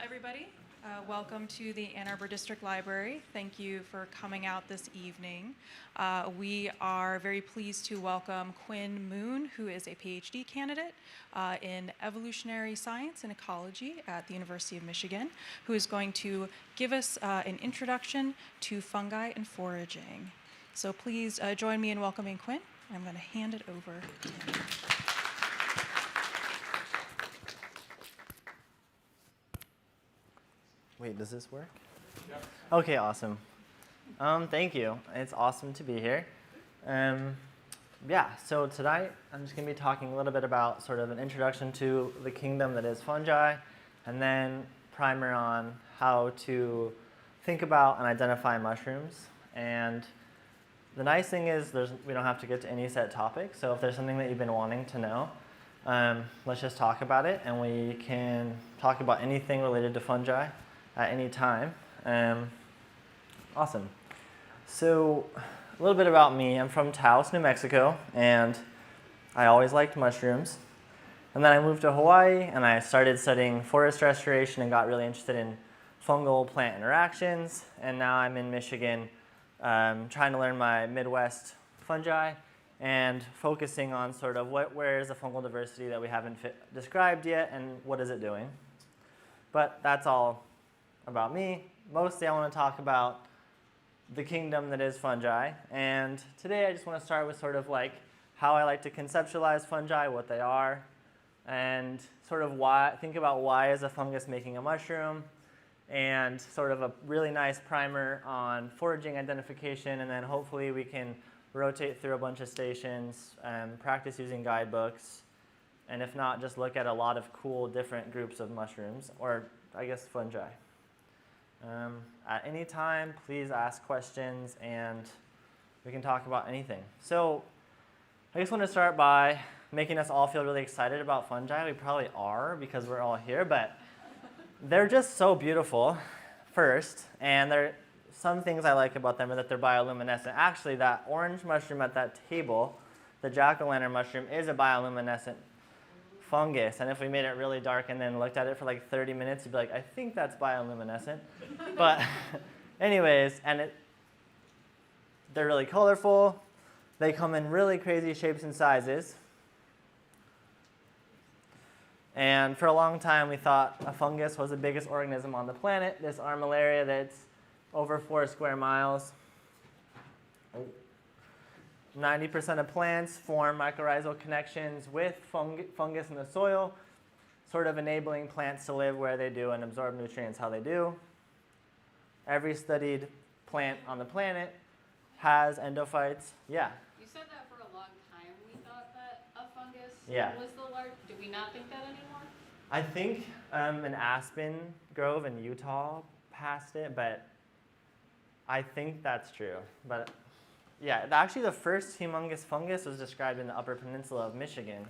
everybody. Welcome to the Ann Arbor District Library. Thank you for coming out this evening. We are very pleased to welcome Quinn Moon, who is a PhD candidate in evolutionary science and ecology at the University of Michigan, who is going to give us an introduction to fungi and foraging. So please join me in welcoming Quinn. I'm going to hand it over to him. Wait, does this work? Yep. Okay, awesome. Thank you. It's awesome to be here. So tonight I'm just going to be talking a little bit about sort of an introduction to the kingdom that is fungi, and then primer on how to think about and identify mushrooms. And the nice thing is we don't have to get to any set topic, so if there's something that you've been wanting to know, let's just talk about it, and we can talk about anything related to fungi at any time. Awesome. So a little bit about me. I'm from Taos, New Mexico, and I always liked mushrooms. And then I moved to Hawaii, and I started studying forest restoration and got really interested in fungal plant interactions. And now I'm in Michigan trying to learn my Midwest fungi and focusing on sort of where is the fungal diversity that we haven't described yet, and what is it doing. But that's all about me. Mostly I want to talk about the kingdom that is fungi, and today I just want to start with sort of like how I like to conceptualize fungi, what they are, and sort of think about why is a fungus making a mushroom, and sort of a really nice primer on foraging identification, and then hopefully we can rotate through a bunch of stations and practice using guidebooks, and if not, just look at a lot of cool different groups of mushrooms, or I guess fungi. At any time, please ask questions, and we can talk about anything. So I just want to start by making us all feel really excited about fungi. We probably are because we're all here, but they're just so beautiful first, and some things I like about them are that they're bioluminescent. Actually, that orange mushroom at that table, the jack-o'-lantern mushroom, is a bioluminescent fungus, and if we made it really dark and then looked at it for like 30 minutes, you'd be like, I think that's bioluminescent. But anyways, they're really colorful. They come in really crazy shapes and sizes. And for a long time, we thought a fungus was the biggest organism on the planet, this armillaria that's over 4 square miles. 90% of plants form mycorrhizal connections with fungus in the soil, sort of enabling plants to live where they do and absorb nutrients how they do. Every studied plant on the planet has endophytes. Yeah? You said that for a long time we thought that a fungus was the large. Do we not think that anymore? I think an aspen grove in Utah passed it, but I think that's true. But yeah, actually the first humongous fungus was described in the Upper Peninsula of Michigan.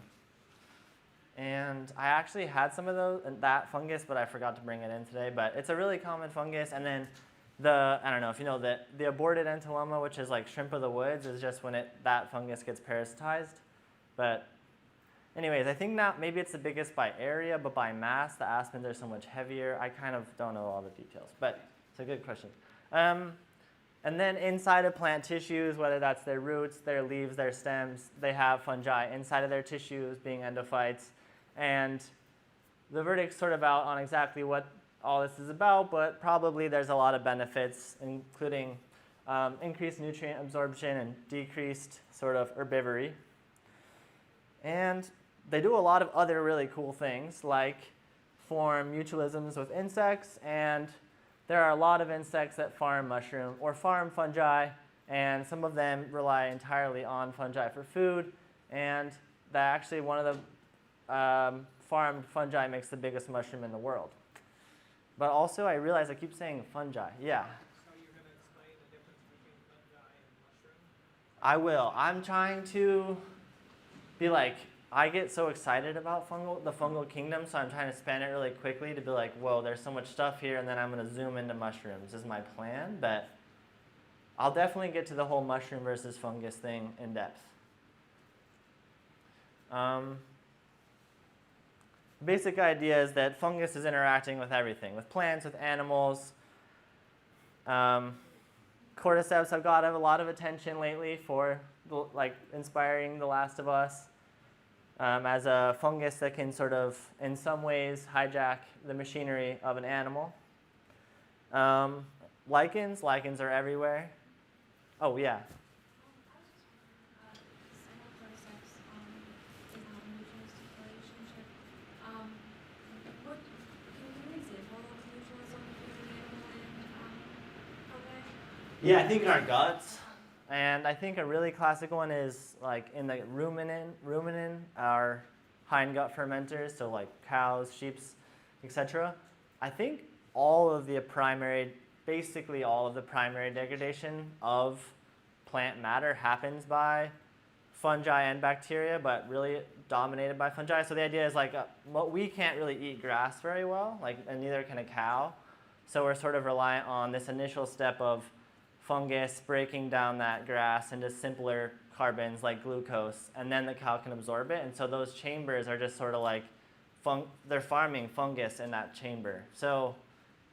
And I actually had some of that fungus, but I forgot to bring it in today. But it's a really common fungus. And then I don't know if you know that the aborted entoloma, which is like shrimp of the woods, is just when that fungus gets parasitized. But anyways, I think now maybe it's the biggest by area, but by mass, the aspens are so much heavier. I kind of don't know all the details, but it's a good question. And then inside of plant tissues, whether that's their roots, their leaves, their stems, they have fungi inside of their tissues being endophytes. And the verdict's sort of out on exactly what all this is about, but probably there's a lot of benefits, including increased nutrient absorption and decreased sort of herbivory. And they do a lot of other really cool things, like form mutualisms with insects, and there are a lot of insects that farm mushroom or farm fungi, and some of them rely entirely on fungi for food, and that actually one of the farmed fungi makes the biggest mushroom in the world. But also, I realize I keep saying fungi. Yeah? So you're going to explain the difference between fungi and mushroom? I will. I'm trying to be like, I get so excited about the fungal kingdom, so I'm trying to span it really quickly to be like, whoa, there's so much stuff here, and then I'm going to zoom into mushrooms is my plan. But I'll definitely get to the whole mushroom versus fungus thing in depth. basic idea is that fungus is interacting with everything, with plants, with animals. Cordyceps have got a lot of attention lately for like inspiring The Last of Us as a fungus that can sort of, in some ways, hijack the machinery of an animal. Lichens are everywhere. Oh yeah. Yeah, I think in our guts. And I think a really classic one is like in the rumen, our hindgut fermenters, so like cows, sheep, etc. I think basically all of the primary degradation of plant matter happens by fungi and bacteria, but really dominated by fungi. So the idea is like we can't really eat grass very well, and neither can a cow. So we're sort of reliant on this initial step of fungus breaking down that grass into simpler carbons like glucose, and then the cow can absorb it. And so those chambers are just sort of like, they're farming fungus in that chamber. So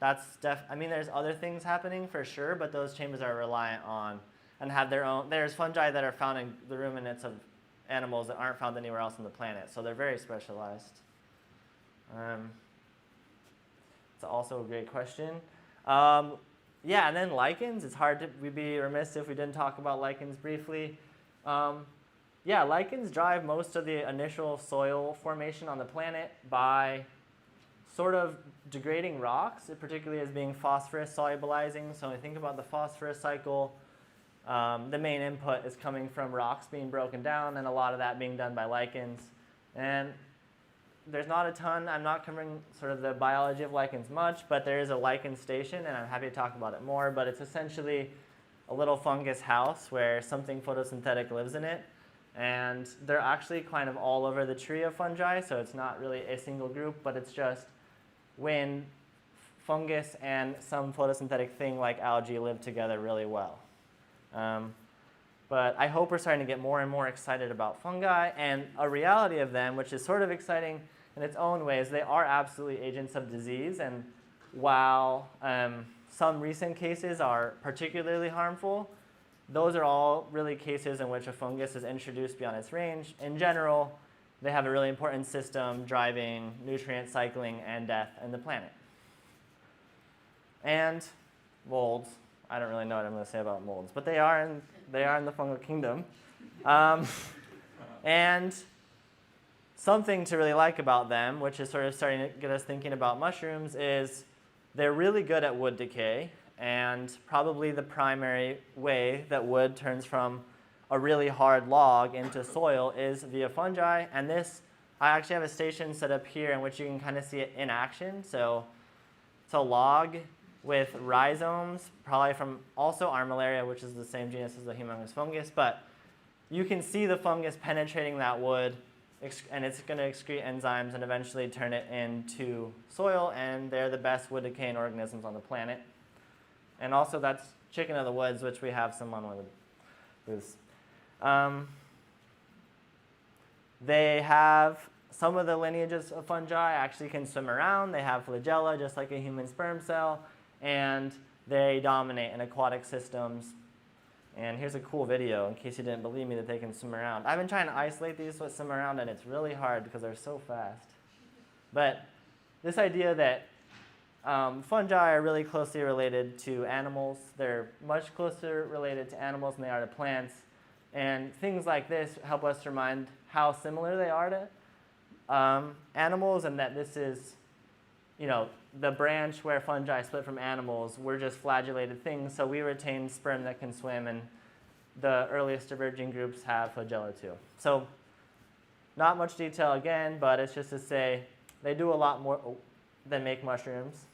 that's there's other things happening for sure, but those chambers are reliant on and have their own. There's fungi that are found in the ruminants of animals that aren't found anywhere else on the planet. So they're very specialized. It's also a great question. Yeah, and then lichens. It's we'd be remiss if we didn't talk about lichens briefly. Yeah, lichens drive most of the initial soil formation on the planet by sort of degrading rocks, particularly as being phosphorus solubilizing. So when we think about the phosphorus cycle, the main input is coming from rocks being broken down, and a lot of that being done by lichens. And there's not a ton. I'm not covering sort of the biology of lichens much, but there is a lichen station, and I'm happy to talk about it more. But it's essentially a little fungus house where something photosynthetic lives in it. And they're actually kind of all over the tree of fungi, so it's not really a single group, but it's just when fungus and some photosynthetic thing like algae live together really well. But I hope we're starting to get more and more excited about fungi, and a reality of them, which is sort of exciting in its own ways. They are absolutely agents of disease, and while some recent cases are particularly harmful, those are all really cases in which a fungus is introduced beyond its range. In general, they have a really important system driving nutrient cycling and death in the planet. And molds. I don't really know what I'm going to say about molds, but they are in the fungal kingdom. And something to really like about them, which is sort of starting to get us thinking about mushrooms, is they're really good at wood decay. And probably the primary way that wood turns from a really hard log into soil is via fungi. And this, I actually have a station set up here in which you can kind of see it in action. So it's a log with rhizomes, probably from also Armillaria, which is the same genus as the humongous fungus. But you can see the fungus penetrating that wood, and it's going to excrete enzymes and eventually turn it into soil. And they're the best wood decaying organisms on the planet. And also that's chicken of the woods, which we have some on one of the booths. They have some of the lineages of fungi actually can swim around. They have flagella, just like a human sperm cell, and they dominate in aquatic systems. And here's a cool video in case you didn't believe me that they can swim around. I've been trying to isolate these so they swim around, and it's really hard because they're so fast. But this idea that fungi are really closely related to animals. They're much closer related to animals than they are to plants. And things like this help us remind how similar they are to animals, and that this is, the branch where fungi split from animals. We're just flagellated things, so we retain sperm that can swim, and the earliest diverging groups have flagella too. So not much detail again, but it's just to say they do a lot more than make mushrooms,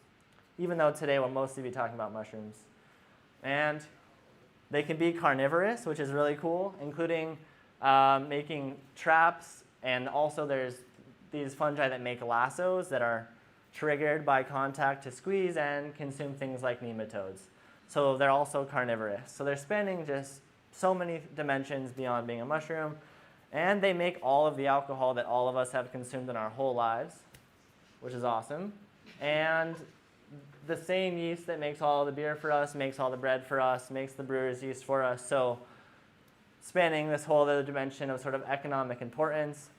even though today we'll mostly be talking about mushrooms. And they can be carnivorous, which is really cool, including making traps. And also there's these fungi that make lassos that are triggered by contact to squeeze and consume things like nematodes. So they're also carnivorous. So they're spanning just so many dimensions beyond being a mushroom. And they make all of the alcohol that all of us have consumed in our whole lives. which is awesome. And the same yeast that makes all the beer for us, makes all the bread for us, makes the brewer's yeast for us. So spanning this whole other dimension of sort of economic importance.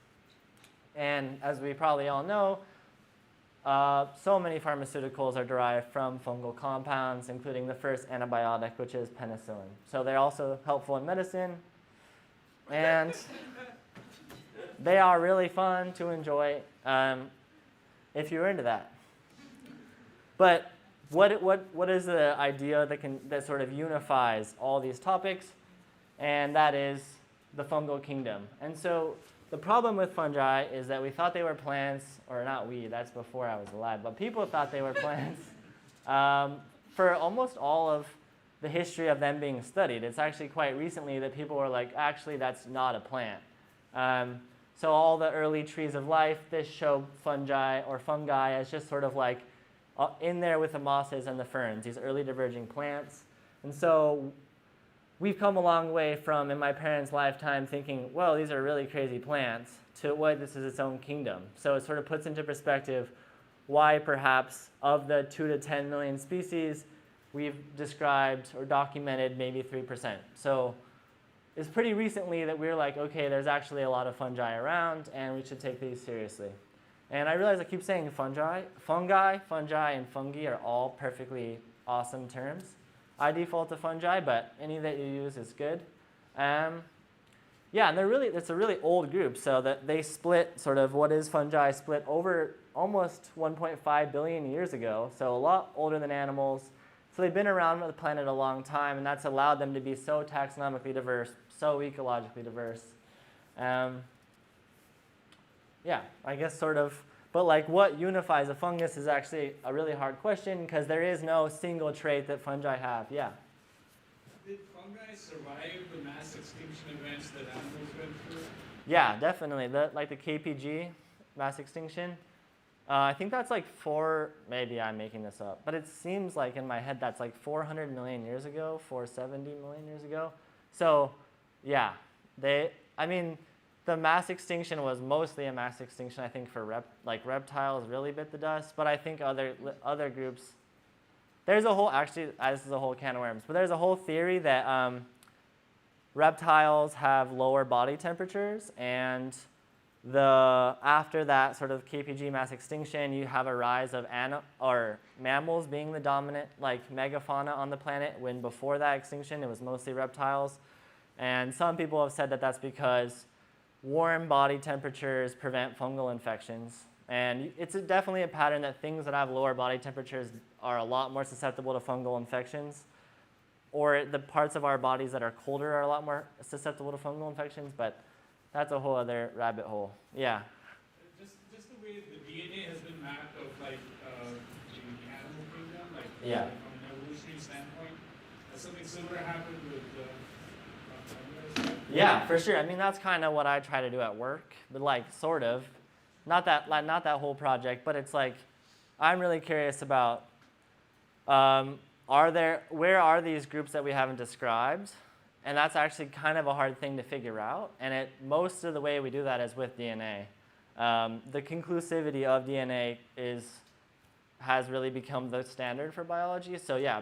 And as we probably all know, so many pharmaceuticals are derived from fungal compounds, including the first antibiotic, which is penicillin. So they're also helpful in medicine. And they are really fun to enjoy if you're into that. But what is the idea that sort of unifies all these topics? And that is the fungal kingdom. And so the problem with fungi is that we thought they were plants, or not we, that's before I was alive, but people thought they were plants for almost all of the history of them being studied. It's actually quite recently that people were like, actually, that's not a plant. So all the early trees of life, this show fungi as just sort of like in there with the mosses and the ferns, these early diverging plants. And so we've come a long way from, in my parents' lifetime, thinking, well, these are really crazy plants, to what this is its own kingdom. So it sort of puts into perspective why perhaps of the 2 to 10 million species, we've described or documented maybe 3%. So it's pretty recently that we're like, okay, there's actually a lot of fungi around, and we should take these seriously. And I realize I keep saying fungi, and fungi are all perfectly awesome terms. I default to fungi, but any that you use is good. Yeah, and it's a really old group, so that they split sort of what is fungi split over almost 1.5 billion years ago, so a lot older than animals. So they've been around the planet a long time, and that's allowed them to be so taxonomically diverse, so ecologically diverse. Yeah, I guess sort of, but like what unifies a fungus is actually a really hard question because there is no single trait that fungi have. Yeah? Did fungi survive the mass extinction events that animals went through? Yeah, definitely. Like the KPG, mass extinction. I think that's like maybe I'm making this up, but it seems like in my head that's like 400 million years ago, 470 million years ago. So yeah, the mass extinction was mostly a mass extinction, I think, for reptiles really bit the dust, but I think other groups, there's a whole, actually, this is a whole can of worms, but there's a whole theory that reptiles have lower body temperatures, and after that sort of KPG mass extinction, you have a rise of mammals being the dominant megafauna on the planet, when before that extinction it was mostly reptiles. And some people have said that that's because warm body temperatures prevent fungal infections. And it's definitely a pattern that things that have lower body temperatures are a lot more susceptible to fungal infections, or the parts of our bodies that are colder are a lot more susceptible to fungal infections, but that's a whole other rabbit hole. Yeah? Just the way the DNA has been mapped of the animal kingdom, Yeah. from an evolutionary standpoint, has something similar happened with fungus? Yeah, for sure. I mean, that's kind of what I try to do at work, but sort of. Not that whole project, but it's I'm really curious about where are these groups that we haven't described? And that's actually kind of a hard thing to figure out. And most of the way we do that is with DNA. The conclusivity of DNA has really become the standard for biology. So yeah,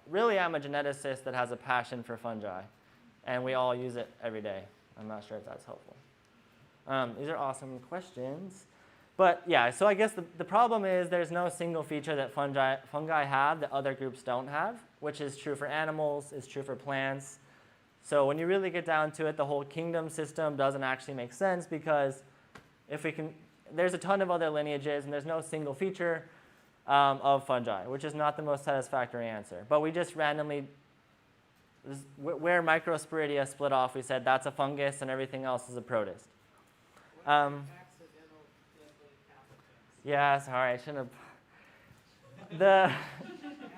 really I'm a geneticist that has a passion for fungi. And we all use it every day. I'm not sure if that's helpful. These are awesome questions. But yeah, so I guess the problem is there's no single feature that fungi have that other groups don't have, which is true for animals, is true for plants. So when you really get down to it, the whole kingdom system doesn't actually make sense because there's a ton of other lineages and there's no single feature of fungi, which is not the most satisfactory answer. But we just randomly, where Microsporidia split off, we said that's a fungus and everything else is a protist. Accidental Yeah, sorry, I shouldn't have.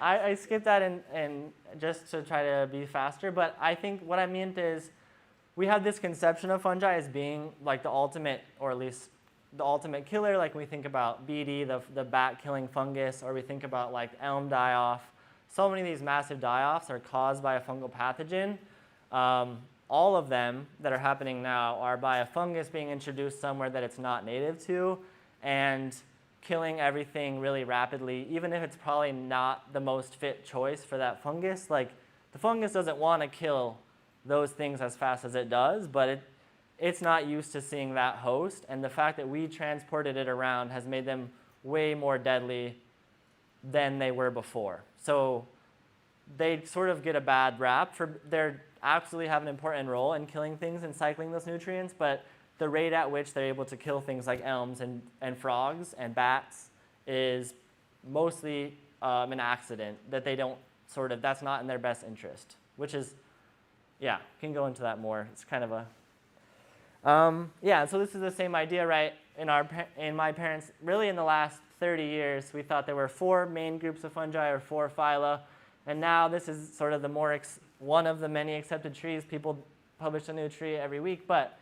I skipped that and just to try to be faster, but I think what I meant is we have this conception of fungi as being the ultimate, or at least the ultimate killer. Like we think about BD, the bat-killing fungus, or we think about elm die-off. So many of these massive die-offs are caused by a fungal pathogen. All of them that are happening now are by a fungus being introduced somewhere that it's not native to and killing everything really rapidly, even if it's probably not the most fit choice for that fungus. Like, the fungus doesn't want to kill those things as fast as it does, but it's not used to seeing that host, and the fact that we transported it around has made them way more deadly than they were before. So they sort of get a bad rap for they absolutely have an important role in killing things and cycling those nutrients, but the rate at which they're able to kill things like elms and frogs and bats is mostly an accident that they don't that's not in their best interest, which is, yeah, can go into that more. It's kind of a, so this is the same idea, right? In my parents, really in the last 30 years, we thought there were 4 main groups of fungi or 4 phyla, and now this is sort of the one of the many accepted trees. People publish a new tree every week, but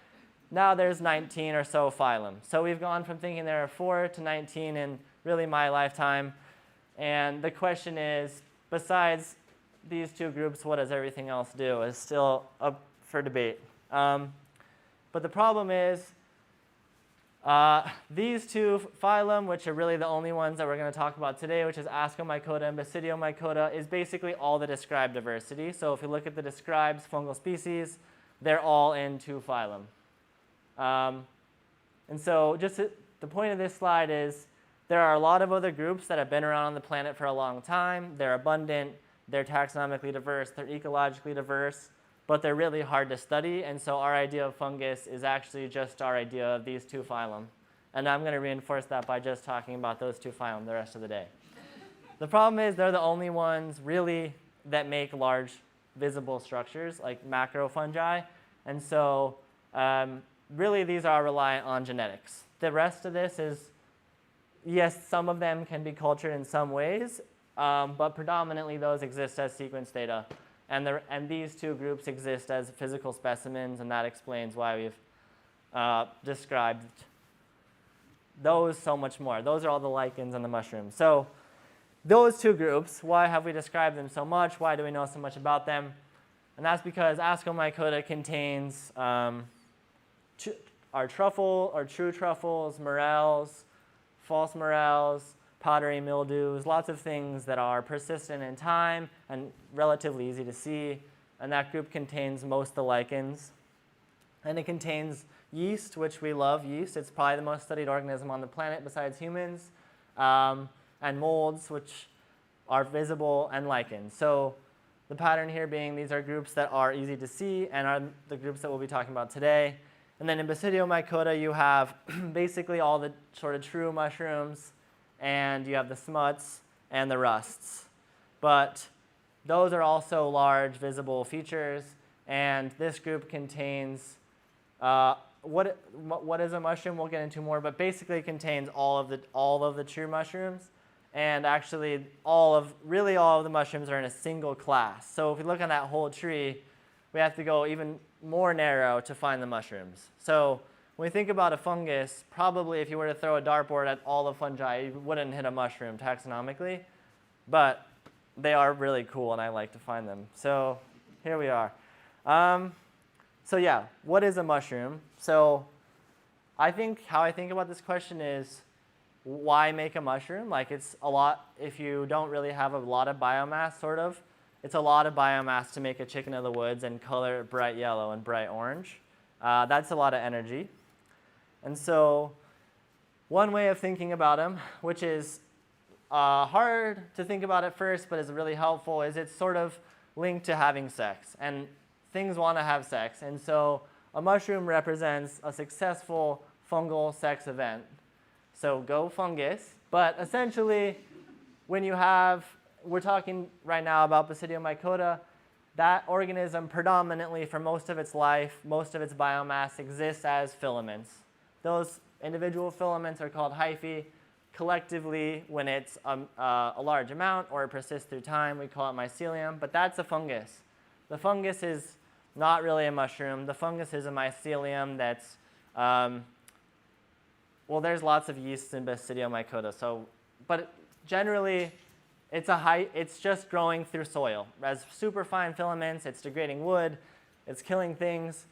now there's 19 or so phylum. So we've gone from thinking there are 4 to 19 in really my lifetime, and the question is, besides these 2 groups, what does everything else do? Is still up for debate. But the problem is, these 2 phylum, which are really the only ones that we're going to talk about today, which is Ascomycota and Basidiomycota, is basically all the described diversity. So if you look at the described fungal species, they're all in 2 phylum. And so just the point of this slide is there are a lot of other groups that have been around on the planet for a long time. They're abundant, they're taxonomically diverse, they're ecologically diverse, but they're really hard to study. And so our idea of fungus is actually just our idea of these 2 phylum. And I'm going to reinforce that by just talking about those 2 phylum the rest of the day. The problem is they're the only ones really that make large visible structures like macrofungi. And so really these are reliant on genetics. The rest of this is, yes, some of them can be cultured in some ways, but predominantly those exist as sequence data. And these 2 groups exist as physical specimens, and that explains why we've described those so much more. Those are all the lichens and the mushrooms. So those 2 groups, why have we described them so much? Why do we know so much about them? And that's because Ascomycota contains our truffle, or true truffles, morels, false morels, powdery mildews, lots of things that are persistent in time and relatively easy to see. And that group contains most of the lichens. And it contains yeast, which we love yeast. It's probably the most studied organism on the planet besides humans. And molds, which are visible, and lichens. So the pattern here being these are groups that are easy to see and are the groups that we'll be talking about today. And then in Basidiomycota, you have basically all the sort of true mushrooms, and you have the smuts and the rusts. But those are also large visible features, and this group contains, what is a mushroom? We'll get into more, but basically it contains all of the true mushrooms, and actually all of the mushrooms are in a single class. So if we look on that whole tree, we have to go even more narrow to find the mushrooms. So when we think about a fungus, probably if you were to throw a dartboard at all the fungi, you wouldn't hit a mushroom taxonomically, but they are really cool and I like to find them. So here we are. So yeah, what is a mushroom? So how I think about this question is, why make a mushroom? Like, it's a lot, if you don't really have a lot of biomass, it's a lot of biomass to make a chicken of the woods and color it bright yellow and bright orange. That's a lot of energy. And so one way of thinking about them, which is hard to think about at first but is really helpful, is it's sort of linked to having sex. And things want to have sex. And so a mushroom represents a successful fungal sex event. So go fungus. But essentially, we're talking right now about Basidiomycota, that organism predominantly for most of its life, most of its biomass exists as filaments. Those individual filaments are called hyphae. Collectively, when it's a large amount or it persists through time, we call it mycelium, but that's a fungus. The fungus is not really a mushroom. The fungus is a mycelium that's, there's lots of yeasts in Basidiomycota, but generally, it's just growing through soil. As superfine filaments, it's degrading wood, it's killing things,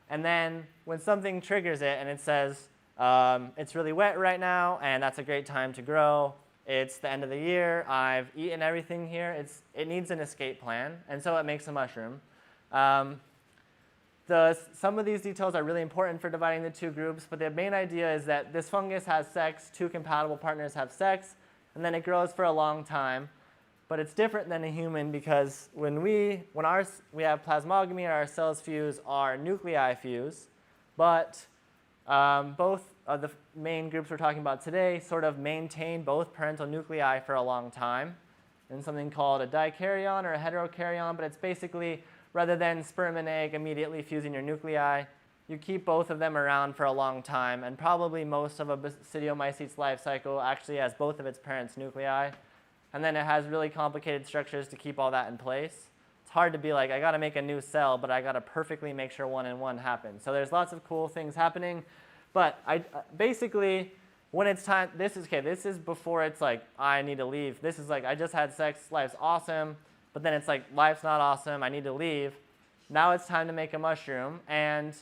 and then when something triggers it and it says, It's really wet right now, and that's a great time to grow. It's the end of the year. I've eaten everything here. It needs an escape plan, and so it makes a mushroom. Some of these details are really important for dividing the two groups, but the main idea is that this fungus has sex, two compatible partners have sex, and then it grows for a long time. But it's different than a human because when we have plasmogamy and our cells fuse, our nuclei fuse, but both of the main groups we're talking about today sort of maintain both parental nuclei for a long time in something called a dikaryon or a heterokaryon, but it's basically rather than sperm and egg immediately fusing your nuclei, you keep both of them around for a long time, and probably most of a basidiomycete's life cycle actually has both of its parents' nuclei, and then it has really complicated structures to keep all that in place. It's hard to be like, I got to make a new cell, but I got to perfectly make sure 1 and 1 happen. So there's lots of cool things happening, but basically, when it's time, this is before it's like, I need to leave. This is like, I just had sex, life's awesome, but then it's like, life's not awesome, I need to leave. Now it's time to make a mushroom, and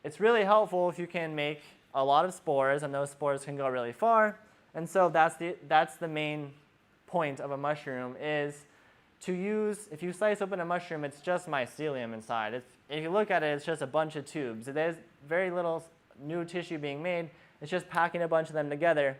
it's really helpful if you can make a lot of spores, and those spores can go really far. And so that's the main point of a mushroom is to use, if you slice open a mushroom, it's just mycelium inside. If you look at it, it's just a bunch of tubes. There's very little new tissue being made. It's just packing a bunch of them together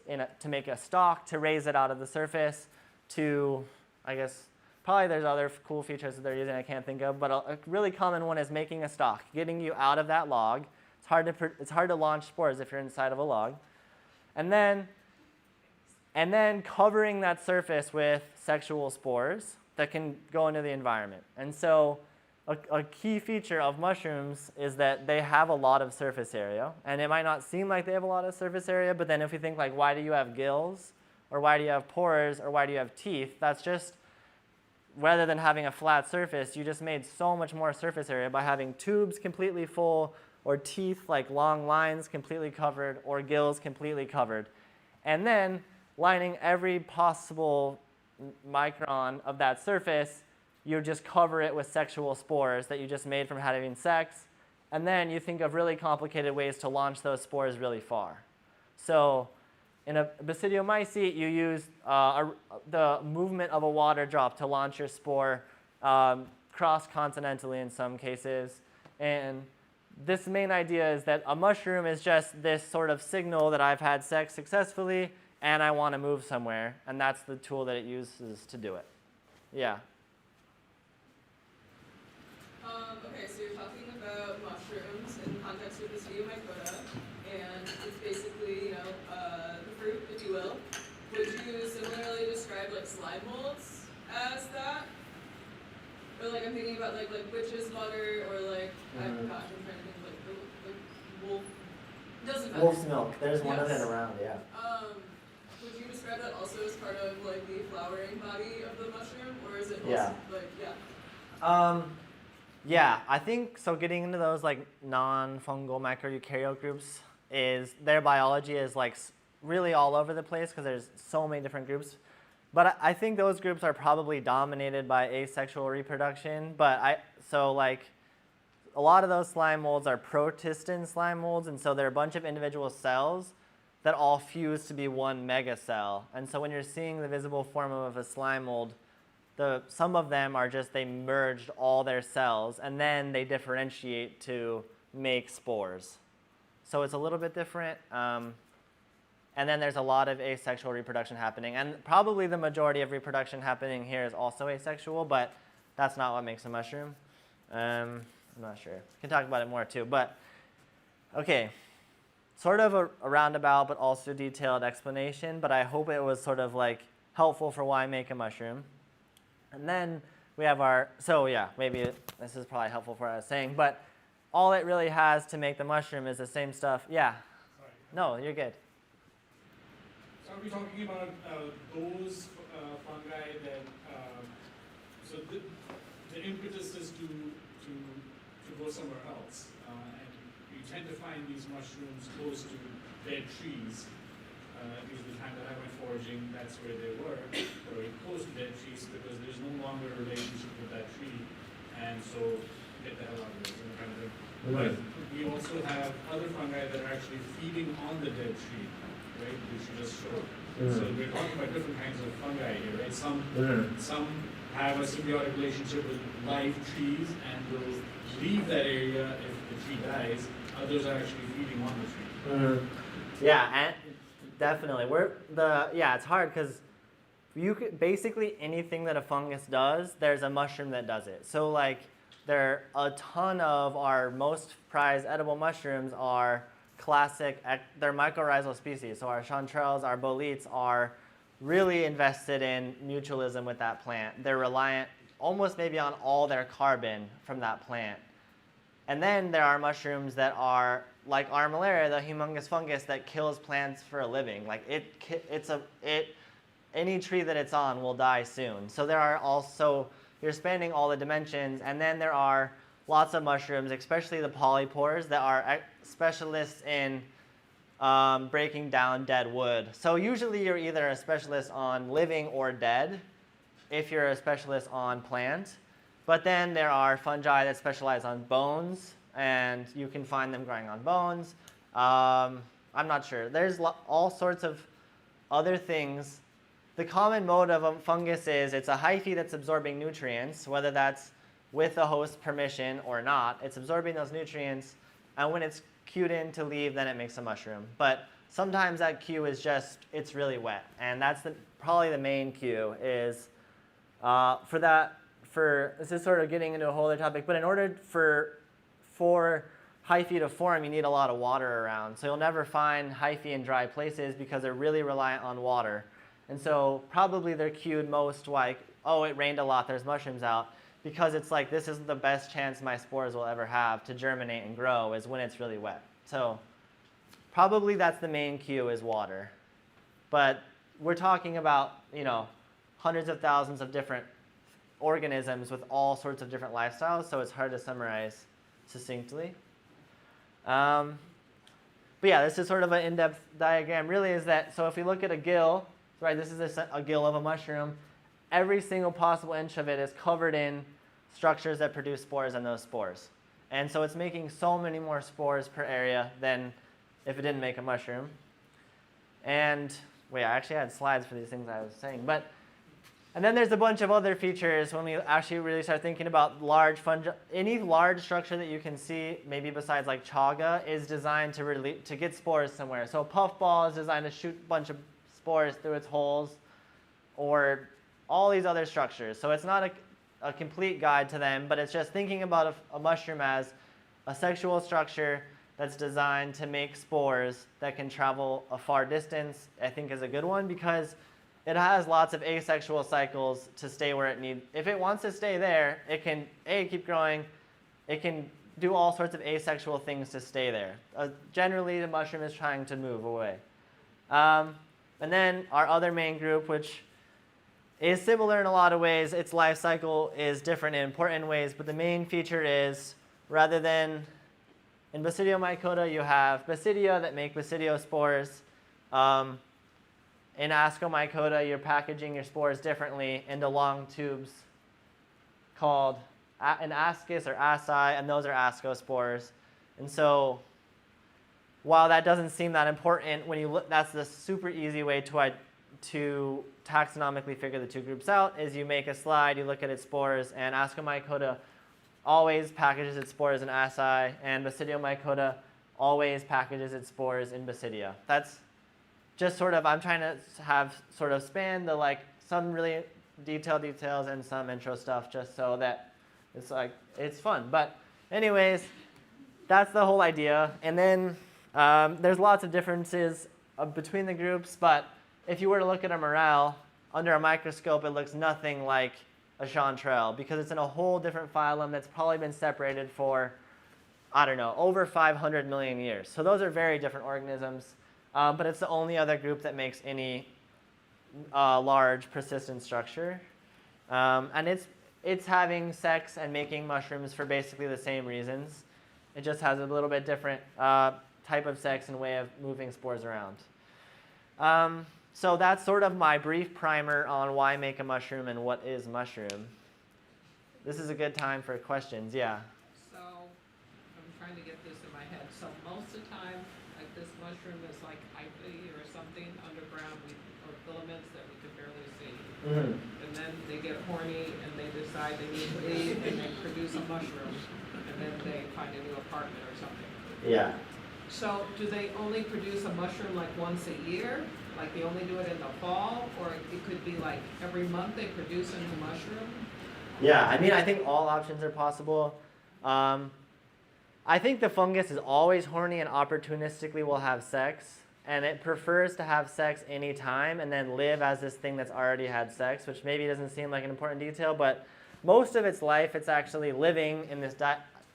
to make a stalk, to raise it out of the surface, to, I guess, probably there's other cool features that they're using I can't think of, but a really common one is making a stalk, getting you out of that log. It's hard to launch spores if you're inside of a log. And then covering that surface with sexual spores that can go into the environment. And so a key feature of mushrooms is that they have a lot of surface area. And it might not seem like they have a lot of surface area, but then if we think like, why do you have gills? Or why do you have pores? Or why do you have teeth? That's just, rather than having a flat surface, you just made so much more surface area by having tubes completely full, or teeth like long lines completely covered, or gills completely covered. And then lining every possible micron of that surface, you just cover it with sexual spores that you just made from having sex. And then you think of really complicated ways to launch those spores really far. So in a basidiomycete, you use the movement of a water drop to launch your spore cross-continentally in some cases. And this main idea is that a mushroom is just this sort of signal that I've had sex successfully and I want to move somewhere. And that's the tool that it uses to do it. Yeah. Okay, so you're talking about mushrooms in the context of the pseudomycota, and it's basically, the fruit, if you will. Would you similarly describe like slime molds as that? Or like I'm thinking about like witch's butter, or like I'm trying to think of like wolf. Doesn't matter. Wolf's milk. There's one of it around, yeah. Would you describe that also as part of like the flowering body of the mushroom, or is it also Yeah, I think so. Getting into those like non-fungal microeukaryote groups their biology is like really all over the place because there's so many different groups. But I think those groups are probably dominated by asexual reproduction. But so like a lot of those slime molds are protystin slime molds, and so they're a bunch of individual cells that all fuse to be one megacell. And so when you're seeing the visible form of a slime mold, some of them are just, they merged all their cells, and then they differentiate to make spores. So it's a little bit different. And then there's a lot of asexual reproduction happening. And probably the majority of reproduction happening here is also asexual, but that's not what makes a mushroom. I'm not sure. We can talk about it more too. But okay, sort of a roundabout but also detailed explanation, but I hope it was sort of like helpful for why make a mushroom. And then we have maybe this is probably helpful for what I was saying, but all it really has to make the mushroom is the same stuff. Yeah. Sorry. No, you're good. So are we talking about those fungi that, so the impetus is to go somewhere else, and you tend to find these mushrooms close to dead trees. At least the time that I went foraging, that's where they were close to dead trees because there's no longer a relationship with that tree, and so get the hell out of it, kind of thing. But we also have other fungi that are actually feeding on the dead tree, right? Which you just showed. So we're talking about different kinds of fungi here, right? Some have a symbiotic relationship with live trees and will leave that area if the tree dies. Others are actually feeding on the tree. Yeah, and definitely. It's hard because you could, basically anything that a fungus does, there's a mushroom that does it. So like there are a ton of our most prized edible mushrooms are classic, they're mycorrhizal species. So our chanterelles, our boletes are really invested in mutualism with that plant. They're reliant almost maybe on all their carbon from that plant. And then there are mushrooms that are like our malaria, the humongous fungus that kills plants for a living. Like any tree that it's on will die soon. So there are also, you're spanning all the dimensions, and then there are lots of mushrooms, especially the polypores, that are specialists in breaking down dead wood. So usually you're either a specialist on living or dead if you're a specialist on plant. But then there are fungi that specialize on bones, and you can find them growing on bones. I'm not sure. There's all sorts of other things. The common mode of a fungus is it's a hyphae that's absorbing nutrients, whether that's with the host's permission or not. It's absorbing those nutrients, and when it's cued in to leave, then it makes a mushroom. But sometimes that cue is just, it's really wet, and that's probably the main cue is this is sort of getting into a whole other topic, but in order for hyphae to form, you need a lot of water around. So you'll never find hyphae in dry places because they're really reliant on water. And so probably they're cued most like, oh, it rained a lot, there's mushrooms out, because it's like this is the best chance my spores will ever have to germinate and grow is when it's really wet. So probably that's the main cue is water. But we're talking about, hundreds of thousands of different organisms with all sorts of different lifestyles, so it's hard to summarize succinctly. But yeah, this is sort of an in-depth diagram. Really is that, so if we look at a gill, right, this is a gill of a mushroom, every single possible inch of it is covered in structures that produce spores and those spores. And so it's making so many more spores per area than if it didn't make a mushroom. And wait, I actually had slides for these things I was saying. And then there's a bunch of other features when we actually really start thinking about large fungi. Any large structure that you can see, maybe besides like chaga, is designed to get spores somewhere. So a puffball is designed to shoot a bunch of spores through its holes, or all these other structures. So it's not a complete guide to them, but it's just thinking about a mushroom as a sexual structure that's designed to make spores that can travel a far distance, I think is a good one, because it has lots of asexual cycles to stay where it needs. If it wants to stay there, it can keep growing. It can do all sorts of asexual things to stay there. Generally, the mushroom is trying to move away. And then our other main group, which is similar in a lot of ways, its life cycle is different in important ways, but the main feature is, rather than in Basidiomycota, you have Basidia that make Basidiospores. In Ascomycota, you're packaging your spores differently into long tubes called an ascus or asci, and those are ascospores. And so while that doesn't seem that important, when you look, that's the super easy way to taxonomically figure the two groups out, is you make a slide, you look at its spores, and Ascomycota always packages its spores in asci, and Basidiomycota always packages its spores in Basidia. That's just sort of, I'm trying to have sort of span the some really detailed details and some intro stuff just so that it's fun. But anyways, that's the whole idea. And then there's lots of differences between the groups, but if you were to look at a morel, under a microscope it looks nothing like a chanterelle because it's in a whole different phylum that's probably been separated for, I don't know, over 500 million years. So those are very different organisms. But it's the only other group that makes any large persistent structure. And it's having sex and making mushrooms for basically the same reasons. It just has a little bit different type of sex and way of moving spores around. So that's sort of my brief primer on why make a mushroom and what is mushroom. This is a good time for questions, yeah. So I'm trying to get this in my head. So most of the time, like this mushroom is like hyphae or something underground, or filaments that we can barely see. Mm-hmm. And then they get horny and they decide they need to leave and they produce a mushroom. And then they find a new apartment or something. Yeah. So do they only produce a mushroom like once a year? Like they only do it in the fall? Or it could be like every month they produce a new mushroom? Yeah, I mean, I think all options are possible. I think the fungus is always horny and opportunistically will have sex. And it prefers to have sex anytime and then live as this thing that's already had sex, which maybe doesn't seem like an important detail, but most of its life it's actually living in this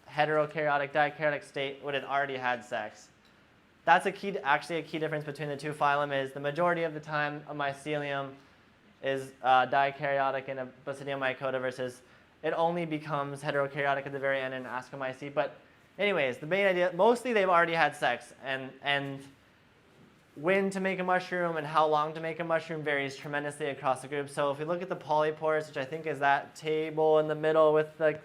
heterokaryotic, dikaryotic state when it already had sex. That's actually a key difference between the two phylum is the majority of the time a mycelium is dikaryotic in a Basidiomycota versus it only becomes heterokaryotic at the very end in Ascomycete. But anyways, the main idea, mostly they've already had sex, and when to make a mushroom and how long to make a mushroom varies tremendously across the group. So if we look at the polypores, which I think is that table in the middle with the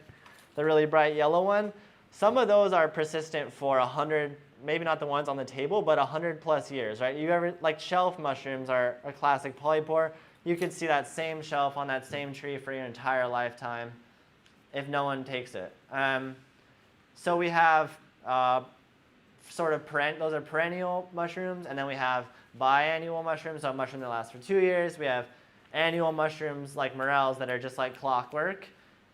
really bright yellow one, some of those are persistent for 100, maybe not the ones on the table, but 100 plus years, right? You ever, like shelf mushrooms are a classic polypore. You could see that same shelf on that same tree for your entire lifetime if no one takes it. So we have those are perennial mushrooms, and then we have biannual mushrooms, so a mushroom that lasts for 2 years. We have annual mushrooms like morels that are just like clockwork.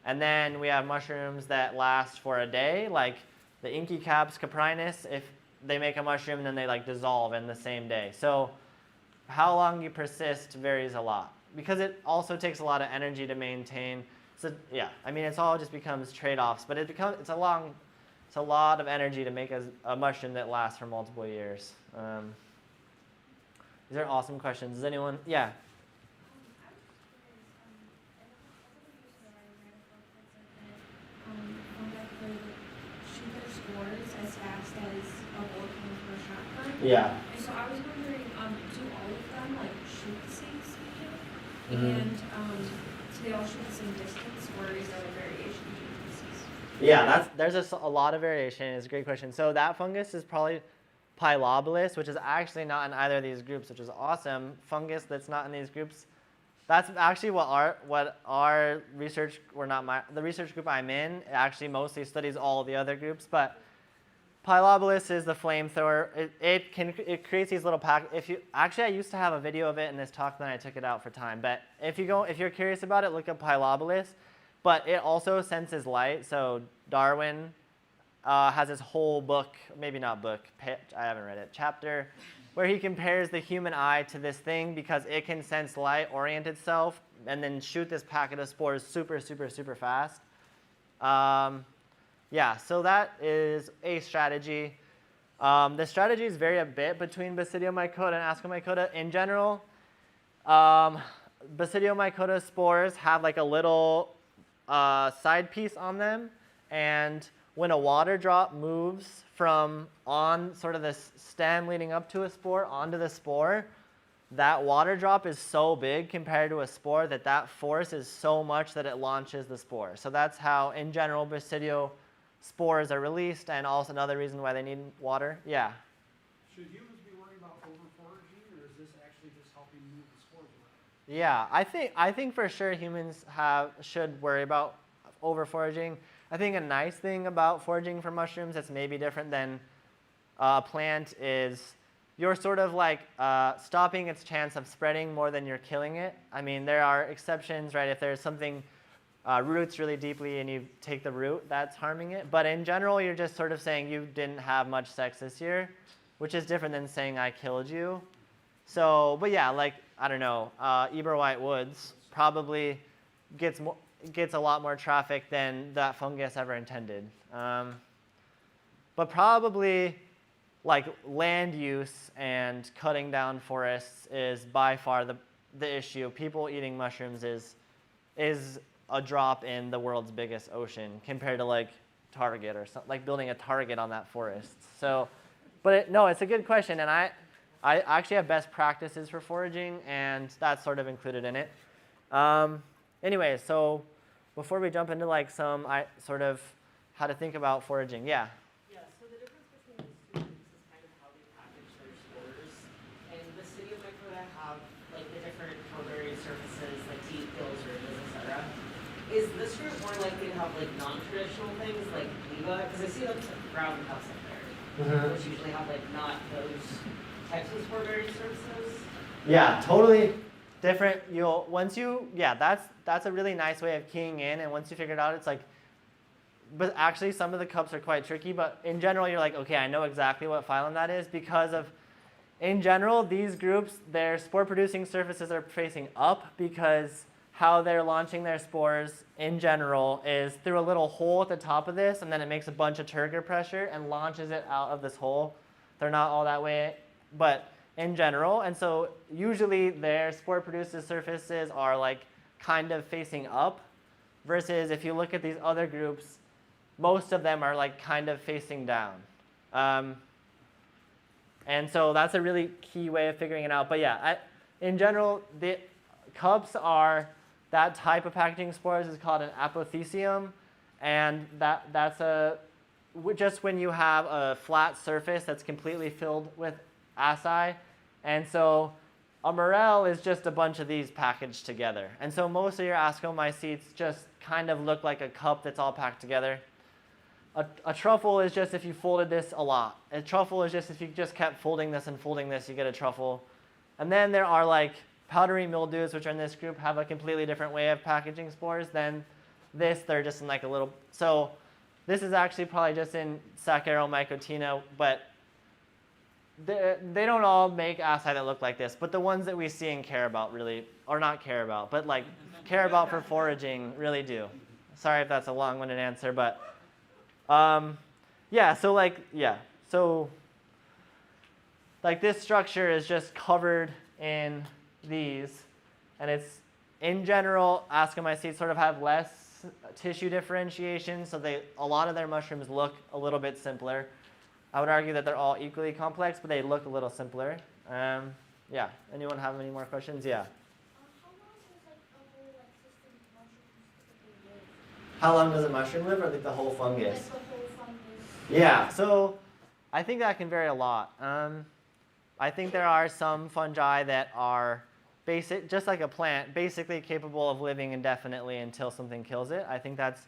And then we have mushrooms that last for a day, like the Inkycaps caprinus. If they make a mushroom, then they like dissolve in the same day. So how long you persist varies a lot because it also takes a lot of energy to maintain. So yeah, I mean, it's all just becomes trade-offs, but it's a lot of energy to make a mushroom that lasts for multiple years. These are awesome questions. Does anyone? Yeah. Shoot their spores as fast as a bullet coming from a shotgun. Yeah. And so I was wondering, do all of them like shoot the same speed? Mm-hmm. And do they all shoot the same distance, or is there a variation between species? Yeah, there's a lot of variation. It's a great question. So that fungus is probably Pylobolus, which is actually not in either of these groups, which is awesome. Fungus that's not in these groups. That's actually what our research, the research group I'm in actually mostly studies all the other groups, but Pylobolus is the flamethrower. It creates these little actually I used to have a video of it in this talk, then I took it out for time. But if you're curious about it, look up Pylobolus. But it also senses light. So Darwin has this whole book, maybe not book, I haven't read it, chapter, where he compares the human eye to this thing because it can sense light, orient itself, and then shoot this packet of spores super, super, super fast. Yeah, so that is a strategy. The strategies vary a bit between Basidiomycota and Ascomycota. In general, Basidiomycota spores have like a little side piece on them, and when a water drop moves from on sort of this stem leading up to a spore onto the spore, that water drop is so big compared to a spore that force is so much that it launches the spore. So that's how, in general, Basidio spores are released, and also another reason why they need water. Yeah? Should humans be worried about over-foraging, or is this actually just helping move the spores around? Yeah, I think for sure humans should worry about over-foraging. I think a nice thing about foraging for mushrooms that's maybe different than a plant is you're sort of like stopping its chance of spreading more than you're killing it. I mean, there are exceptions, right? If there's something roots really deeply and you take the root, that's harming it. But in general, you're just sort of saying you didn't have much sex this year, which is different than saying I killed you. So, but yeah, like, I don't know, Eber White Woods probably gets a lot more traffic than that fungus ever intended. But probably like land use and cutting down forests is by far the issue. People eating mushrooms is a drop in the world's biggest ocean compared to like Target or something, like building a Target on that forest. So, but no, it's a good question, and I actually have best practices for foraging, and that's sort of included in it. Anyway, so before we jump into like some sort of how to think about foraging, yeah. Yeah, is this group more likely to have like non-traditional things like Leva? Because I see like brown cups up there, which usually have like not those types of spore bearing surfaces. Yeah, totally different. That's a really nice way of keying in, and once you figure it out, it's like, but actually some of the cups are quite tricky, but in general you're like, okay, I know exactly what phylum that is because of, in general, these groups, their spore producing surfaces are facing up because how they're launching their spores in general is through a little hole at the top of this, and then it makes a bunch of turgor pressure and launches it out of this hole. They're not all that way, but in general, and so usually their spore producing surfaces are like kind of facing up, versus if you look at these other groups, most of them are like kind of facing down. And so that's a really key way of figuring it out. But yeah, in general, the cups are, that type of packaging spores is called an apothecium, and that's just when you have a flat surface that's completely filled with acai. And so a morel is just a bunch of these packaged together. And so most of your ascomycetes just kind of look like a cup that's all packed together. A truffle is just if you folded this a lot. A truffle is just if you just kept folding this and folding this, you get a truffle. And then there are like powdery mildews, which are in this group, have a completely different way of packaging spores than this. They're just in like a little, so this is actually probably just in Saccharomycotina, but they don't all make acai that look like this. But the ones that we see and care about really, or not care about, but like care about for foraging really do. Sorry if that's a long-winded answer, but so this structure is just covered in these, and it's, in general, ascomycetes sort of have less tissue differentiation, so a lot of their mushrooms look a little bit simpler. I would argue that they're all equally complex, but they look a little simpler. Yeah, anyone have any more questions? Yeah. How long does a mushroom live, or like the whole fungus? Like the whole fungus. Yeah, so I think that can vary a lot. I think there are some fungi that are basic, just like a plant, basically capable of living indefinitely until something kills it. I think that's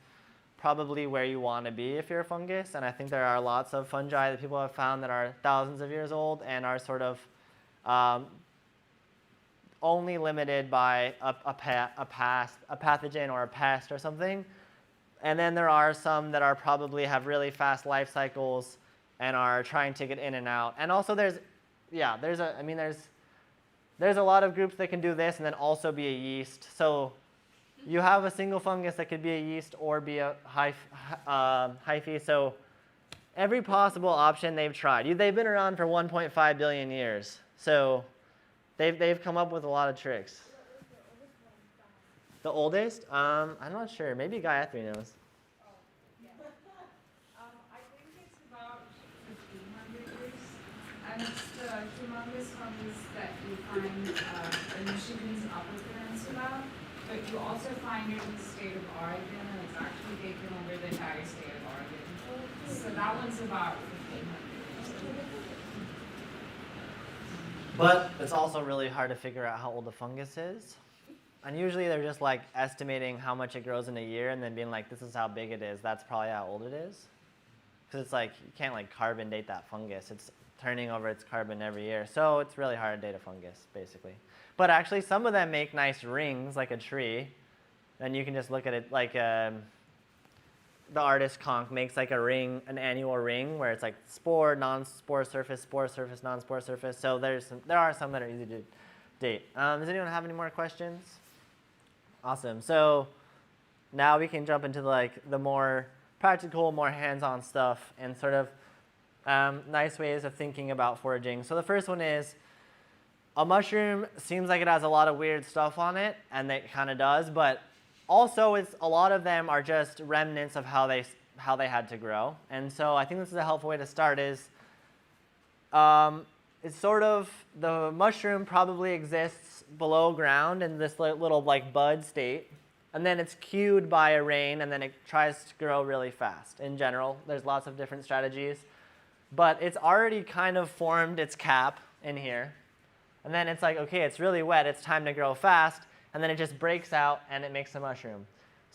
probably where you want to be if you're a fungus, and I think there are lots of fungi that people have found that are thousands of years old and are sort of only limited by a pathogen or a pest or something. And then there are some that are probably have really fast life cycles and are trying to get in and out. And also there's a lot of groups that can do this and then also be a yeast. So you have a single fungus that could be a yeast or be a hyphae. So every possible option they've tried. They've been around for 1.5 billion years. So they've come up with a lot of tricks. The oldest? I'm not sure. Maybe Gayatri knows. I think it's about 1,500 years, and it's the humongous fungus that you find in Michigan's Upper Peninsula, but you also find it in the state of Oregon, and it's actually taken over the entire state of Oregon. So that one's about 1,500 years. But it's also really hard to figure out how old the fungus is. And usually they're just like estimating how much it grows in a year and then being like, this is how big it is. That's probably how old it is. Because it's like, you can't like carbon date that fungus. It's turning over its carbon every year. So it's really hard to date a fungus, basically. But actually some of them make nice rings like a tree. And you can just look at it like the artist conch makes like a ring, an annual ring where it's like spore, non-spore surface, non-spore surface. So there are some that are easy to date. Does anyone have any more questions? Awesome. So now we can jump into the more practical, more hands-on stuff and sort of nice ways of thinking about foraging. So the first one is a mushroom seems like it has a lot of weird stuff on it, and it kind of does, but also a lot of them are just remnants of how they had to grow. And so I think this is a helpful way to start is it's sort of, the mushroom probably exists below ground in this little like bud state, and then it's cued by a rain, and then it tries to grow really fast. In general, there's lots of different strategies, but it's already kind of formed its cap in here, and then it's like, okay, it's really wet, it's time to grow fast, and then it just breaks out and it makes a mushroom.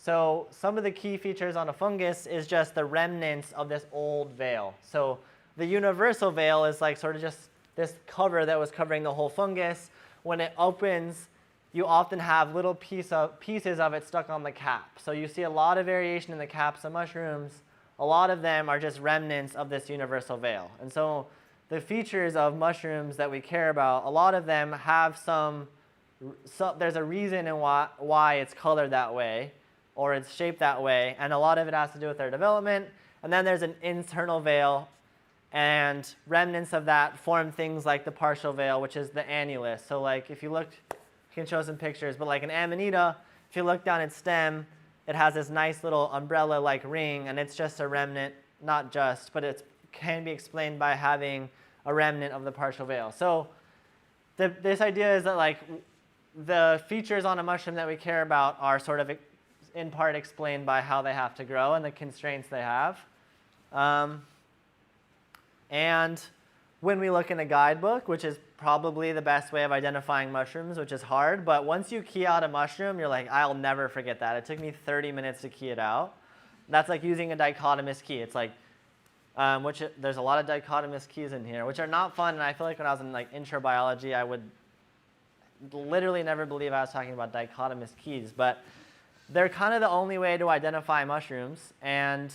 So some of the key features on a fungus is just the remnants of this old veil. So the universal veil is like sort of just this cover that was covering the whole fungus. When it opens, you often have little pieces of it stuck on the cap. So you see a lot of variation in the caps of mushrooms. A lot of them are just remnants of this universal veil. And so the features of mushrooms that we care about, a lot of them have there's a reason in why it's colored that way or it's shaped that way, and a lot of it has to do with their development. And then there's an internal veil, and remnants of that form things like the partial veil, which is the annulus. So like if you looked, you can show some pictures, but like an amanita, if you look down its stem, it has this nice little umbrella-like ring, and it's just a remnant, not just, but it can be explained by having a remnant of the partial veil. So this idea is that like the features on a mushroom that we care about are sort of in part explained by how they have to grow and the constraints they have. And when we look in a guidebook, which is probably the best way of identifying mushrooms, which is hard, but once you key out a mushroom, you're like, I'll never forget that. It took me 30 minutes to key it out. That's like using a dichotomous key. It's like, there's a lot of dichotomous keys in here, which are not fun, and I feel like when I was in like intro biology, I would literally never believe I was talking about dichotomous keys, but they're kind of the only way to identify mushrooms. And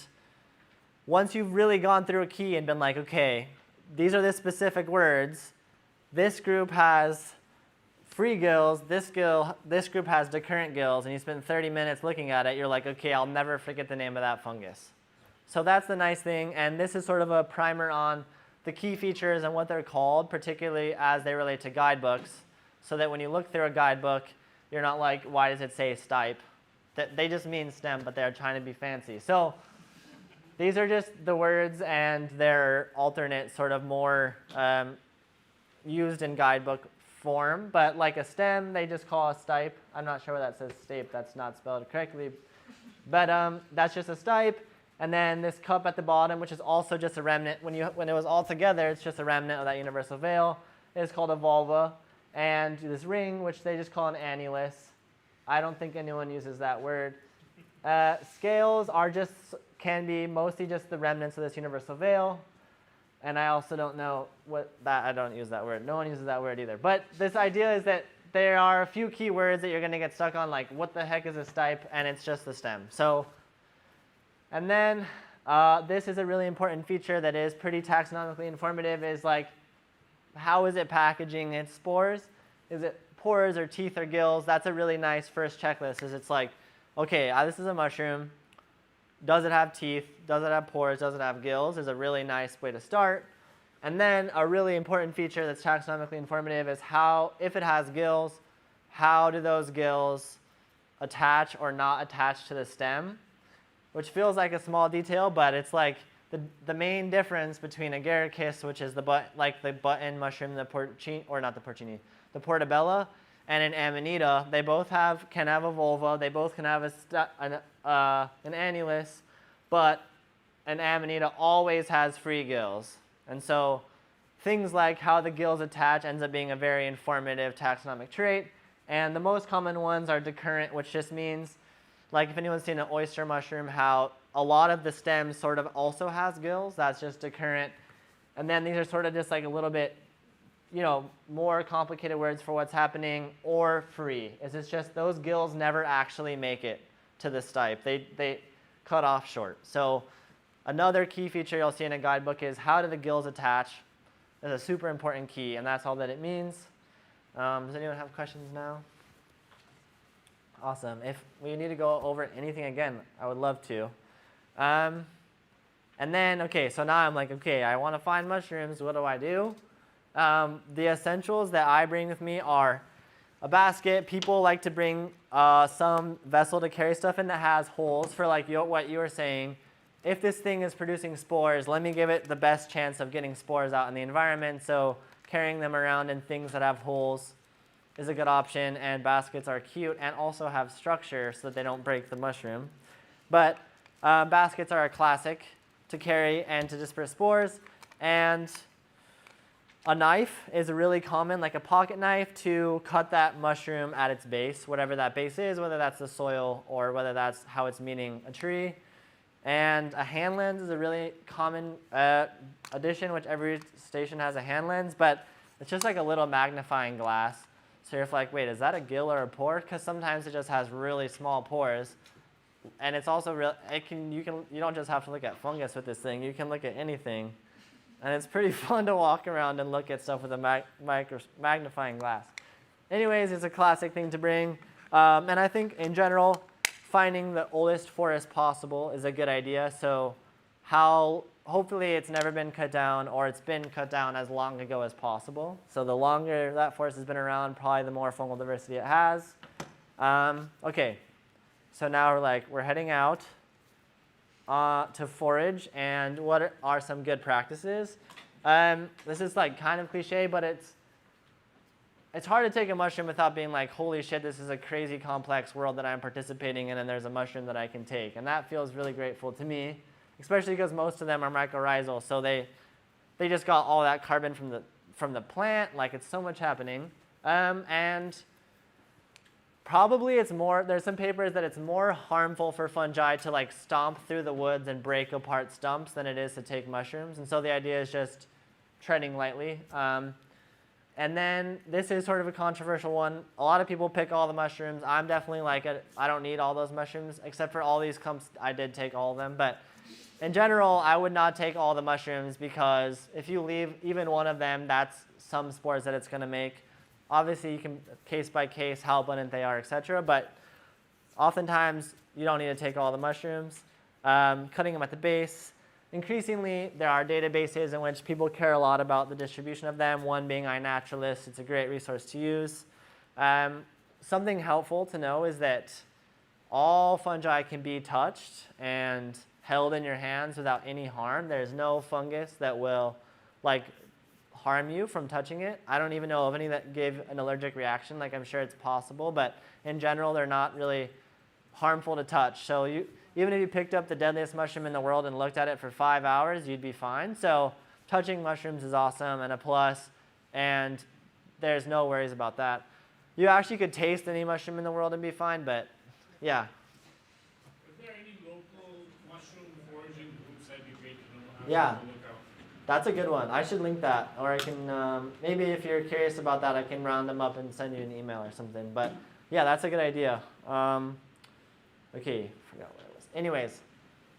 once you've really gone through a key and been like, okay, these are the specific words, this group has free gills, this group has decurrent gills, and you spend 30 minutes looking at it, you're like, okay, I'll never forget the name of that fungus. So that's the nice thing, and this is sort of a primer on the key features and what they're called, particularly as they relate to guidebooks, so that when you look through a guidebook, you're not like, why does it say stipe? They just mean stem, but they're trying to be fancy. So these are just the words, and they're alternate, sort of more used in guidebook form. But like a stem, they just call a stipe. I'm not sure where that says stipe. That's not spelled correctly. But that's just a stipe. And then this cup at the bottom, which is also just a remnant. When it was all together, it's just a remnant of that universal veil. It's called a vulva. And this ring, which they just call an annulus. I don't think anyone uses that word. Scales can be mostly just the remnants of this universal veil. And I also don't know I don't use that word. No one uses that word either. But this idea is that there are a few key words that you're going to get stuck on, like what the heck is a stipe, and it's just the stem. So, and then this is a really important feature that is pretty taxonomically informative, is like, how is it packaging its spores? Is it pores or teeth or gills? That's a really nice first checklist. Is it's like, okay, this is a mushroom. Does it have teeth? Does it have pores? Does it have gills? Is a really nice way to start. And then a really important feature that's taxonomically informative is if it has gills, how do those gills attach or not attach to the stem? Which feels like a small detail, but it's like the main difference between agaricus, which is the button mushroom, the portabella, and an amanita. They both can have a vulva. They both can have an annulus, but an amanita always has free gills. And so things like how the gills attach ends up being a very informative taxonomic trait. And the most common ones are decurrent, which just means, like if anyone's seen an oyster mushroom, how a lot of the stem sort of also has gills. That's just decurrent. And then these are sort of just like a little bit, more complicated words for what's happening, or free. It's just those gills never actually make it to the stipe. They cut off short. So another key feature you'll see in a guidebook is how do the gills attach? That's a super important key, and that's all that it means. Does anyone have questions now? Awesome. If we need to go over anything again, I would love to. And then, okay, so now I'm like, okay, I want to find mushrooms. What do I do? The essentials that I bring with me are a basket. People like to bring some vessel to carry stuff in that has holes for like what you were saying. If this thing is producing spores, let me give it the best chance of getting spores out in the environment. So carrying them around in things that have holes is a good option, and baskets are cute and also have structure so that they don't break the mushroom. But baskets are a classic to carry and to disperse spores. And A knife is really common, like a pocket knife, to cut that mushroom at its base, whatever that base is, whether that's the soil or whether that's how it's meeting a tree. And a hand lens is a really common addition, which every station has a hand lens, but it's just like a little magnifying glass. So you're like, wait, is that a gill or a pore? Because sometimes it just has really small pores. And it's also you don't just have to look at fungus with this thing, you can look at anything. And it's pretty fun to walk around and look at stuff with a magnifying glass. Anyways, it's a classic thing to bring. And I think in general, finding the oldest forest possible is a good idea. So hopefully it's never been cut down, or it's been cut down as long ago as possible. So the longer that forest has been around, probably the more fungal diversity it has. Okay, so now we're heading out to forage, and what are some good practices? This is like kind of cliche, but it's hard to take a mushroom without being like, holy shit, this is a crazy complex world that I'm participating in, and there's a mushroom that I can take. And that feels really grateful to me, especially because most of them are mycorrhizal, so they just got all that carbon from the plant. Like, it's so much happening. And probably there's some papers that it's more harmful for fungi to like stomp through the woods and break apart stumps than it is to take mushrooms. And so the idea is just treading lightly. And then this is sort of a controversial one. A lot of people pick all the mushrooms. I'm definitely like, I don't need all those mushrooms, except for all these clumps. I did take all of them. But in general, I would not take all the mushrooms, because if you leave even one of them, that's some spores that it's going to make. Obviously, you can case by case how abundant they are, etc. But oftentimes, you don't need to take all the mushrooms. Cutting them at the base. Increasingly, there are databases in which people care a lot about the distribution of them, one being iNaturalist. It's a great resource to use. Something helpful to know is that all fungi can be touched and held in your hands without any harm. There's no fungus that will harm you from touching it. I don't even know of any that give an allergic reaction. I'm sure it's possible, but in general, they're not really harmful to touch. So even if you picked up the deadliest mushroom in the world and looked at it for 5 hours, you'd be fine. So touching mushrooms is awesome and a plus, and there's no worries about that. You actually could taste any mushroom in the world and be fine, but yeah. Is there any local mushroom foraging groups that'd be great to know? Yeah, that's a good one. I should link that, or I can, maybe if you're curious about that, I can round them up and send you an email or something. But yeah, that's a good idea. Okay, forgot what it was. Anyways,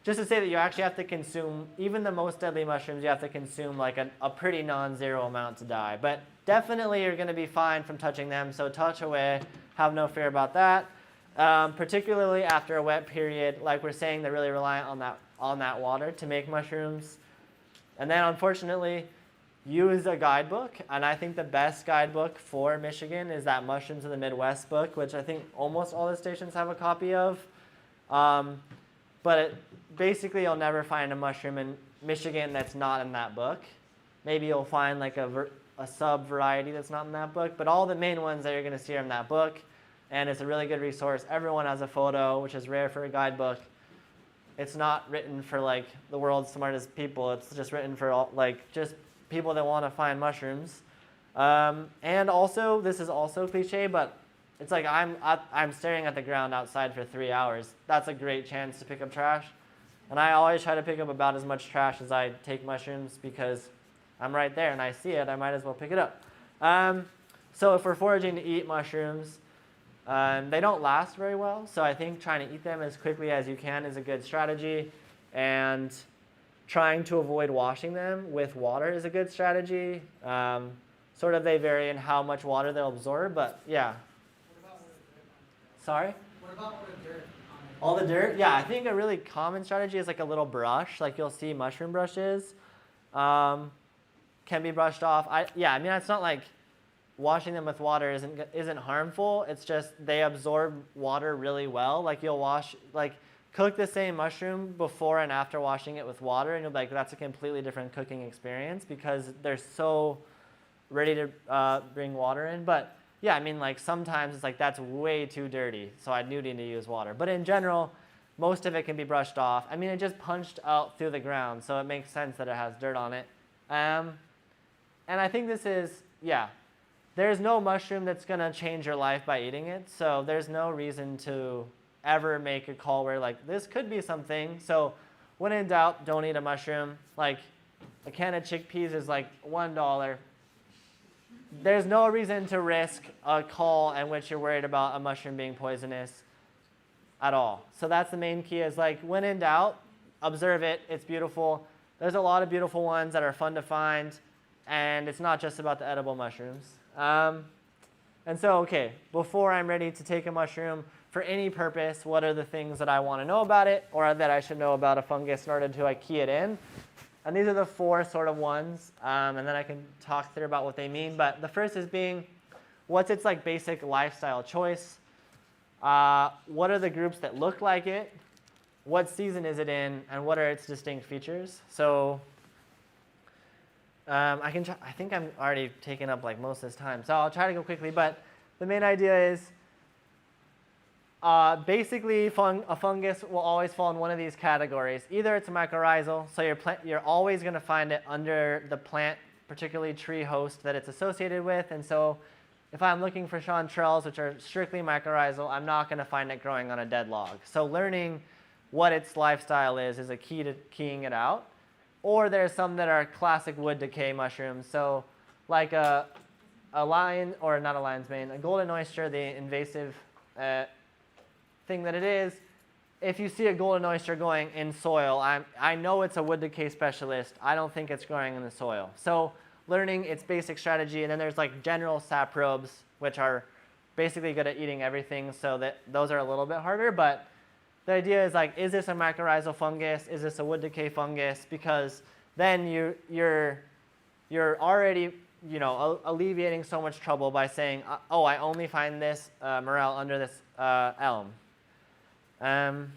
just to say that you actually have to consume, even the most deadly mushrooms, you have to consume a pretty non-zero amount to die. But definitely you're going to be fine from touching them, so touch away. Have no fear about that. Particularly after a wet period, like we're saying, they're really reliant on that water to make mushrooms. And then unfortunately, use a guidebook. And I think the best guidebook for Michigan is that Mushrooms of the Midwest book, which I think almost all the stations have a copy of. But basically, you'll never find a mushroom in Michigan that's not in that book. Maybe you'll find a sub-variety that's not in that book. But all the main ones that you're going to see are in that book. And it's a really good resource. Everyone has a photo, which is rare for a guidebook. It's not written for the world's smartest people. It's just written for just people that want to find mushrooms. And also, this is also cliche, but it's I'm staring at the ground outside for 3 hours. That's a great chance to pick up trash. And I always try to pick up about as much trash as I take mushrooms, because I'm right there and I see it. I might as well pick it up. So if we're foraging to eat mushrooms, they don't last very well, so I think trying to eat them as quickly as you can is a good strategy, and trying to avoid washing them with water is a good strategy. Sort of they vary in how much water they'll absorb, but yeah. What about all the dirt? Sorry? What about all the dirt? All the dirt? Yeah, I think a really common strategy is a little brush. You'll see mushroom brushes can be brushed off. It's not washing them with water isn't harmful. It's just they absorb water really well. You'll cook the same mushroom before and after washing it with water, and you'll be that's a completely different cooking experience, because they're so ready to bring water in. But yeah, sometimes it's that's way too dirty, so I do need to use water. But in general, most of it can be brushed off. it just punched out through the ground, so it makes sense that it has dirt on it. and I think this is, yeah, there's no mushroom that's going to change your life by eating it. So there's no reason to ever make a call where like, this could be something. So when in doubt, don't eat a mushroom. Like a can of chickpeas is like $1. There's no reason to risk a call in which you're worried about a mushroom being poisonous at all. So that's the main key is like when in doubt, observe it. It's beautiful. There's a lot of beautiful ones that are fun to find. And it's not just about the edible mushrooms. And so, okay, before I'm ready to take a mushroom for any purpose, what are the things that I want to know about it or that I should know about a fungus in order to like key it in? And these are the 4 sort of ones, and then I can talk through about what they mean. But the first is being, what's its like basic lifestyle choice? What are the groups that look like it? What season is it in? And what are its distinct features? So I think I'm already taking up like most of this time, so I'll try to go quickly. But the main idea is basically a fungus will always fall in one of these categories. Either it's a mycorrhizal, so you're always going to find it under the plant, particularly tree host that it's associated with. And so if I'm looking for chanterelles, which are strictly mycorrhizal, I'm not going to find it growing on a dead log. So learning what its lifestyle is a key to keying it out. Or there's some that are classic wood decay mushrooms. So like a lion, or not a lion's mane, a golden oyster, the invasive thing that it is, if you see a golden oyster going in soil, I know it's a wood decay specialist. I don't think it's growing in the soil. So learning its basic strategy, and then there's like general saprobes, which are basically good at eating everything, so that those are a little bit harder. But the idea is like, is this a mycorrhizal fungus? Is this a wood decay fungus? Because then you're already alleviating so much trouble by saying, oh, I only find this morel under this elm. And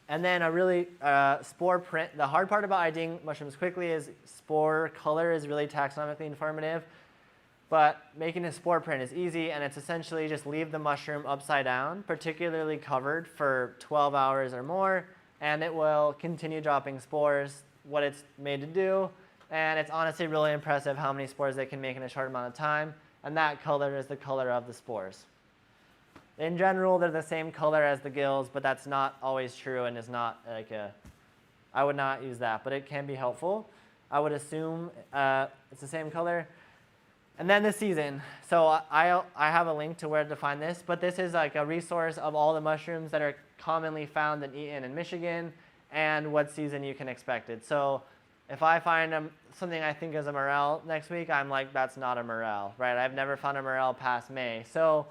then a really spore print. The hard part about IDing mushrooms quickly is spore color is really taxonomically informative. But making a spore print is easy, and it's essentially just leave the mushroom upside down, particularly covered, for 12 hours or more, and it will continue dropping spores, what it's made to do. And it's honestly really impressive how many spores they can make in a short amount of time, and that color is the color of the spores. In general, they're the same color as the gills, but that's not always true and is not like I would not use that, but it can be helpful. I would assume it's the same color. And then the season. So I have a link to where to find this, but this is like a resource of all the mushrooms that are commonly found and eaten in Michigan and what season you can expect it. So if I find something I think is a morel next week, I'm like, that's not a morel, right? I've never found a morel past May. So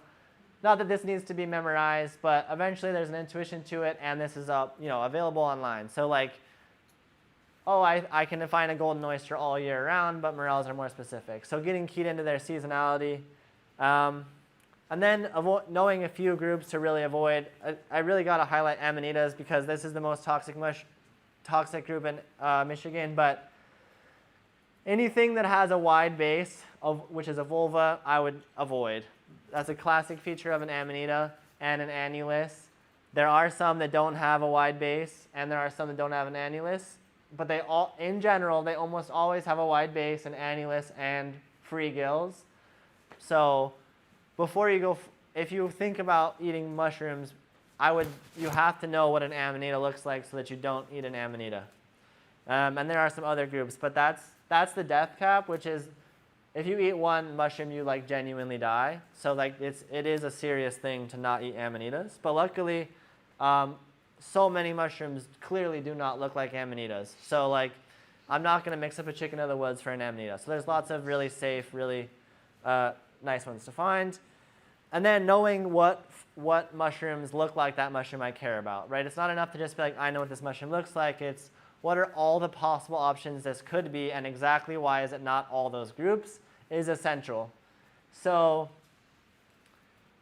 not that this needs to be memorized, but eventually there's an intuition to it, and this is available online. So like, oh, I can find a golden oyster all year round, but morels are more specific. So getting keyed into their seasonality. And then knowing a few groups to really avoid. I really got to highlight amanitas because this is the most toxic group in Michigan. But anything that has a wide base, which is a vulva, I would avoid. That's a classic feature of an amanita and an annulus. There are some that don't have a wide base, and there are some that don't have an annulus. But in general, they almost always have a wide base, an annulus, and free gills. So before you go, if you think about eating mushrooms, you have to know what an amanita looks like so that you don't eat an amanita. And there are some other groups, but that's the death cap, which is if you eat one mushroom, you like genuinely die. So like it is a serious thing to not eat amanitas. But luckily, so many mushrooms clearly do not look like amanitas. So like, I'm not going to mix up a chicken of the woods for an amanita. So there's lots of really safe, really nice ones to find. And then knowing what mushrooms look like that mushroom I care about, right? It's not enough to just be like, I know what this mushroom looks like. It's what are all the possible options this could be, and exactly why is it not all those groups is essential. So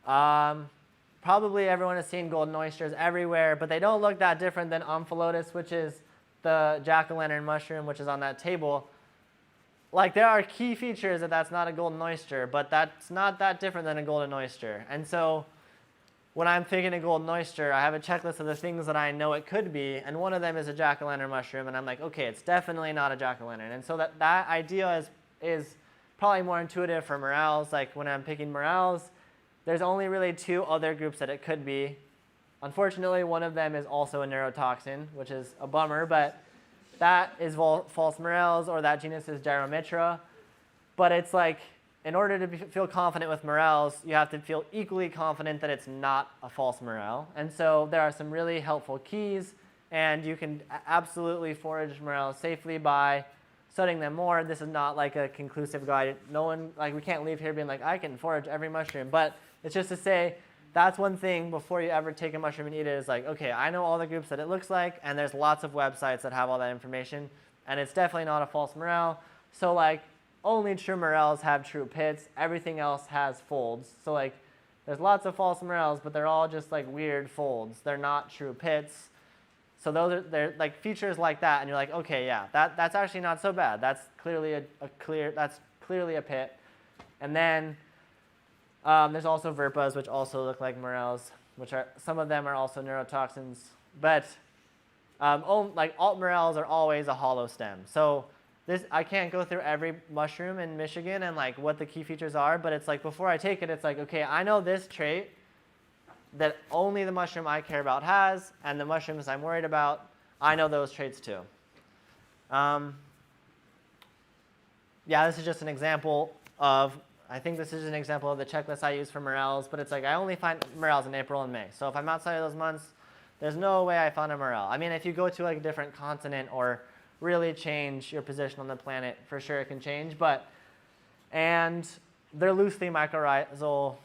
probably everyone has seen golden oysters everywhere, but they don't look that different than Omphallotus, which is the jack-o'-lantern mushroom, which is on that table. Like, there are key features that that's not a golden oyster, but that's not that different than a golden oyster. And so when I'm thinking a golden oyster, I have a checklist of the things that I know it could be, and one of them is a jack-o'-lantern mushroom, and I'm like, okay, it's definitely not a jack-o'-lantern. And so that idea is is probably more intuitive for morels. Like when I'm picking morels, there's only really 2 other groups that it could be. Unfortunately, one of them is also a neurotoxin, which is a bummer, but that is false morels, or that genus is Gyromitra. But it's like, in order to feel confident with morels, you have to feel equally confident that it's not a false morel. And so there are some really helpful keys, and you can absolutely forage morels safely by studying them more. This is not like a conclusive guide. No one, like, we can't leave here being like, I can forage every mushroom. But it's just to say, that's one thing before you ever take a mushroom and eat it is like, okay, I know all the groups that it looks like, and there's lots of websites that have all that information, and it's definitely not a false morel. So like, only true morels have true pits. Everything else has folds. So like, there's lots of false morels, but they're all just like weird folds. They're not true pits. So they're like features like that, and you're like, okay, yeah, that's actually not so bad. That's clearly that's clearly a pit. And then there's also verpas, which also look like morels, which are, some of them are also neurotoxins. But like alt morels are always a hollow stem. So this, I can't go through every mushroom in Michigan and like what the key features are, but it's like before I take it, it's like, okay, I know this trait that only the mushroom I care about has, and the mushrooms I'm worried about, I know those traits too. Yeah, this is just an example of, I think this is an example of the checklist I use for morels, but it's like I only find morels in April and May. So if I'm outside of those months, there's no way I found a morel. I mean, if you go to like a different continent or really change your position on the planet, for sure it can change. And they're loosely mycorrhizal,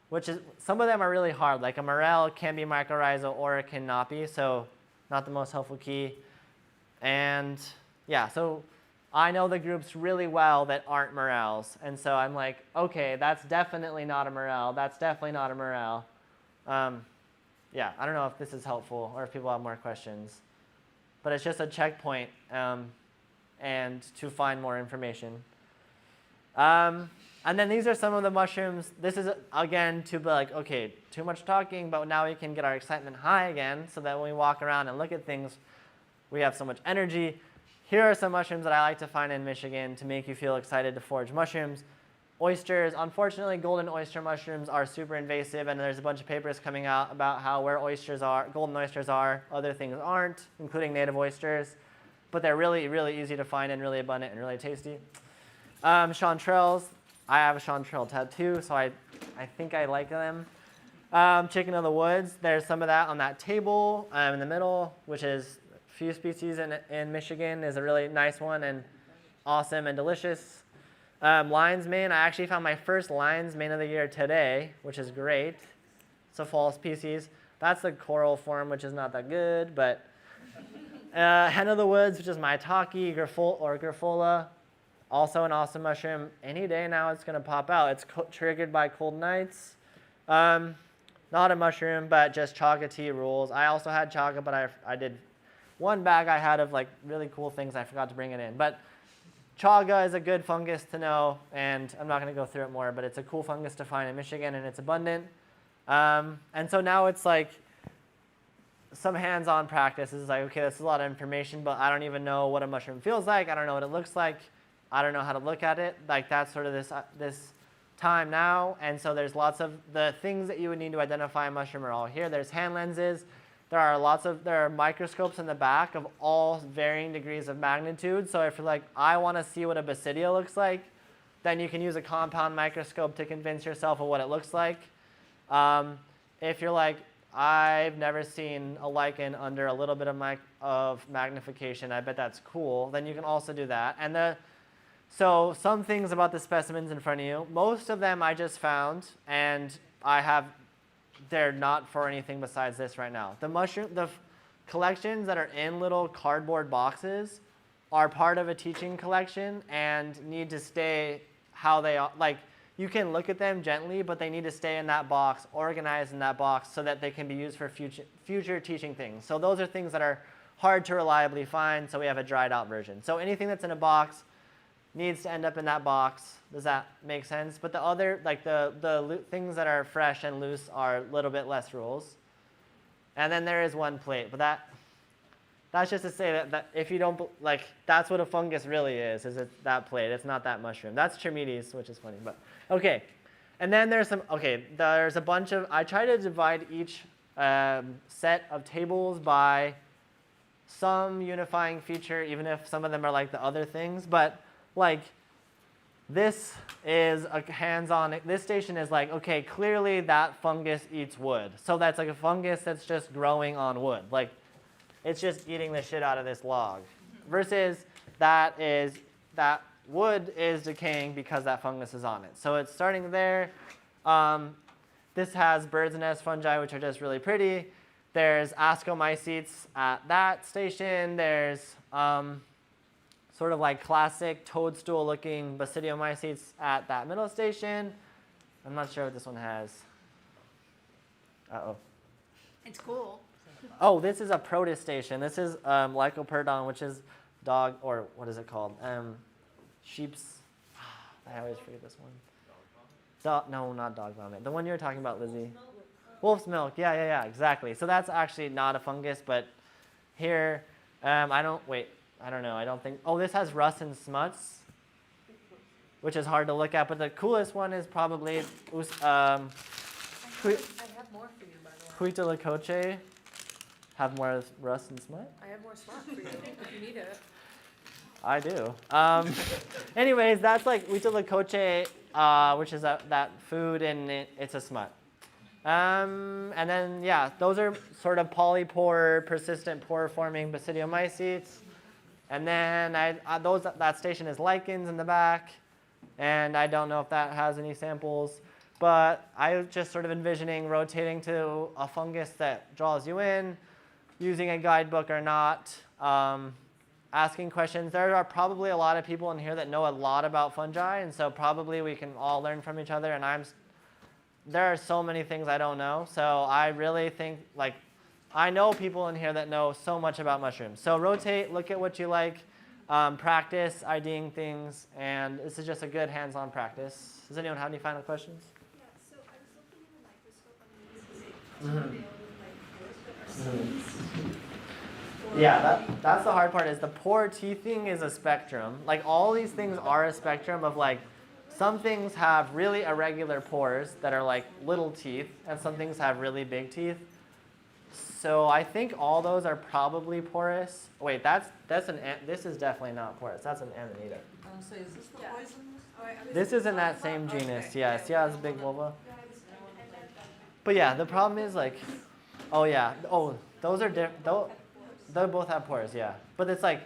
which is, some of them are really hard. Like a morel can be mycorrhizal or it cannot be, so not the most helpful key. And yeah, so I know the groups really well that aren't morels. And so I'm like, okay, that's definitely not a morel. That's definitely not a morel. Yeah, I don't know if this is helpful or if people have more questions. But it's just a checkpoint and to find more information. And then these are some of the mushrooms. This is, again, to be like, okay, too much talking, but now we can get our excitement high again so that when we walk around and look at things, we have so much energy. Here are some mushrooms that I like to find in Michigan to make you feel excited to forage mushrooms. Oysters. Unfortunately, golden oyster mushrooms are super invasive, and there's a bunch of papers coming out about how where oysters are, golden oysters are, other things aren't, including native oysters. But they're really, really easy to find and really abundant and really tasty. Chanterelles. I have a chanterelle tattoo, so I think I like them. Chicken of the woods. There's some of that on that table in the middle, which is a few species in Michigan, is a really nice one and awesome and delicious. Lion's mane. I actually found my first lion's mane of the year today, which is great. It's a fall species. That's the coral form, which is not that good. But hen of the woods, which is maitake or grifola, also an awesome mushroom. Any day now it's going to pop out. It's triggered by cold nights. Not a mushroom, but just chaga tea rules. I also had chaga, but I did one bag I had of like really cool things. I forgot to bring it in. But chaga is a good fungus to know, and I'm not going to go through it more, but it's a cool fungus to find in Michigan, and it's abundant. And so now it's like some hands-on practice. It's like, okay, this is a lot of information, but I don't even know what a mushroom feels like. I don't know what it looks like. I don't know how to look at it. Like that's sort of this time now. And so there's lots of the things that you would need to identify a mushroom are all here. There's hand lenses. There are microscopes in the back of all varying degrees of magnitude. So if you're like, I want to see what a basidia looks like, then you can use a compound microscope to convince yourself of what it looks like. If you're like, I've never seen a lichen under a little bit of magnification, I bet that's cool, then you can also do that. And so some things about the specimens in front of you. Most of them I just found, and they're not for anything besides this right now. The collections that are in little cardboard boxes are part of a teaching collection and need to stay how they are. Like, you can look at them gently, but they need to stay in that box, organized in that box, so that they can be used for future teaching things. So those are things that are hard to reliably find, so we have a dried out version. So anything that's in a box needs to end up in that box. Does that make sense? But the other, like the things that are fresh and loose are a little bit less rules. And then there is one plate, but that's just to say that if you don't, like, that's what a fungus really is it that plate. It's not that mushroom. That's Termites, which is funny, but okay. And then there's there's a bunch of, I try to divide each set of tables by some unifying feature, even if some of them are like the other things. But like this is a hands-on, this station is like, okay, clearly that fungus eats wood. So that's like a fungus that's just growing on wood. Like it's just eating the shit out of this log. Versus that wood is decaying because that fungus is on it. So it's starting there. This has bird's nest fungi, which are just really pretty. There's ascomycetes at that station. There's sort of like classic toadstool-looking basidiomycetes at that middle station. I'm not sure what this one has. Uh-oh. It's cool. Oh, this is a protostation. This is Lycoperdon, which is dog, or what is it called? Sheep's, I always forget this one. No, not dog vomit. The one you were talking about, Lizzie. Wolf's milk. Yeah, exactly. So that's actually not a fungus, but here, I don't know. I don't think, this has rust and smuts, which is hard to look at, but the coolest one is probably, I have more for you, by the way. Huitlacoche. Have more rust and smut? I have more smut for you if you need it. I do. Anyways, that's like Huitlacoche, which is that food, and it's a smut. And then, yeah, those are sort of polypore, persistent pore-forming basidiomycetes. And then that station is lichens in the back, and I don't know if that has any samples. But I was just sort of envisioning rotating to a fungus that draws you in, using a guidebook or not, asking questions. There are probably a lot of people in here that know a lot about fungi, and so probably we can all learn from each other. And there are so many things I don't know, so I really think, like, I know people in here that know so much about mushrooms. So rotate, look at what you like, practice IDing things, and this is just a good hands-on practice. Does anyone have any final questions? Yeah, so I was looking in the microscope on these, Yeah, that's the hard part, is the pore teething is a spectrum. Like all these things are a spectrum of like, some things have really irregular pores that are like little teeth, and some things have really big teeth. So I think all those are probably porous. Wait, this is definitely not porous. That's an amanita. So is this the poisonous? This is in that same genus, yes. Yeah, it's a big vulva. But yeah, the problem is like, those are different. They both have pores, yeah. But it's like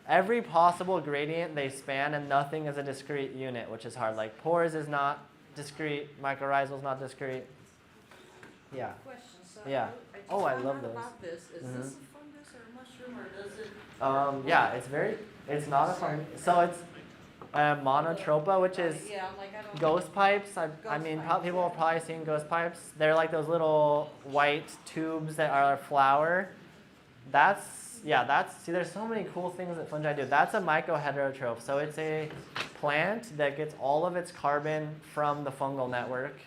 every possible gradient they span, and nothing is a discrete unit, which is hard. Like pores is not discrete, mycorrhizal is not discrete. Yeah. Question. So Yeah. I love those. About this. Is this a fungus or a mushroom, or does it? Yeah, it's not a fungus. So it's monotropa, which is ghost pipes. I mean, people have probably seen ghost pipes. They're like those little white tubes that are a flower. See, there's so many cool things that fungi do. That's a mycoheterotroph. So it's a plant that gets all of its carbon from the fungal network.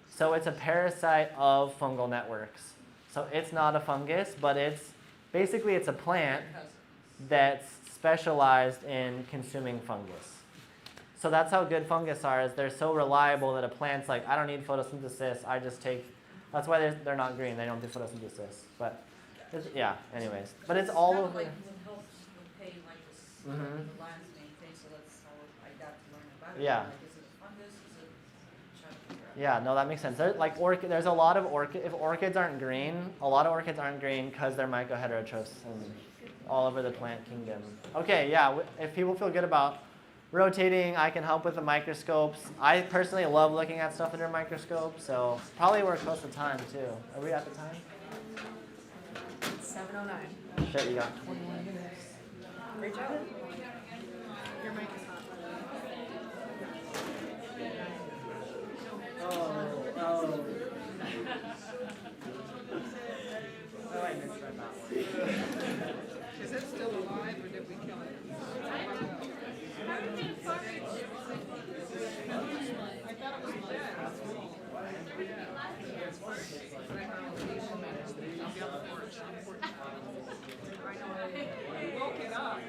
So it's a parasite of fungal networks. So it's not a fungus, but it's a plant that's specialized in consuming fungus. So that's how good fungus are, is they're so reliable that a plant's like, I don't need photosynthesis, that's why they're not green, they don't do photosynthesis. But anyways. But it's all over. Like helps with pain, like this, the lion's mane thing, so that's how I got to learn about it. Yeah. Like, is it fungus? Is it trying to figure out? Yeah, no, that makes sense. There's a lot of if orchids aren't green, a lot of orchids aren't green because they're mycoheterotrophs and all over the plant kingdom. Okay, yeah, if people feel good about rotating, I can help with the microscopes. I personally love looking at stuff under a microscope, so probably we're close to time too. Are we at the time? 7:09. Shit, you got 21 minutes. Great job. Your mic is hot. Oh, I misread that one. Is it still alive, or did we kill it? I thought it was dead. I'll be on the porch. You woke it up.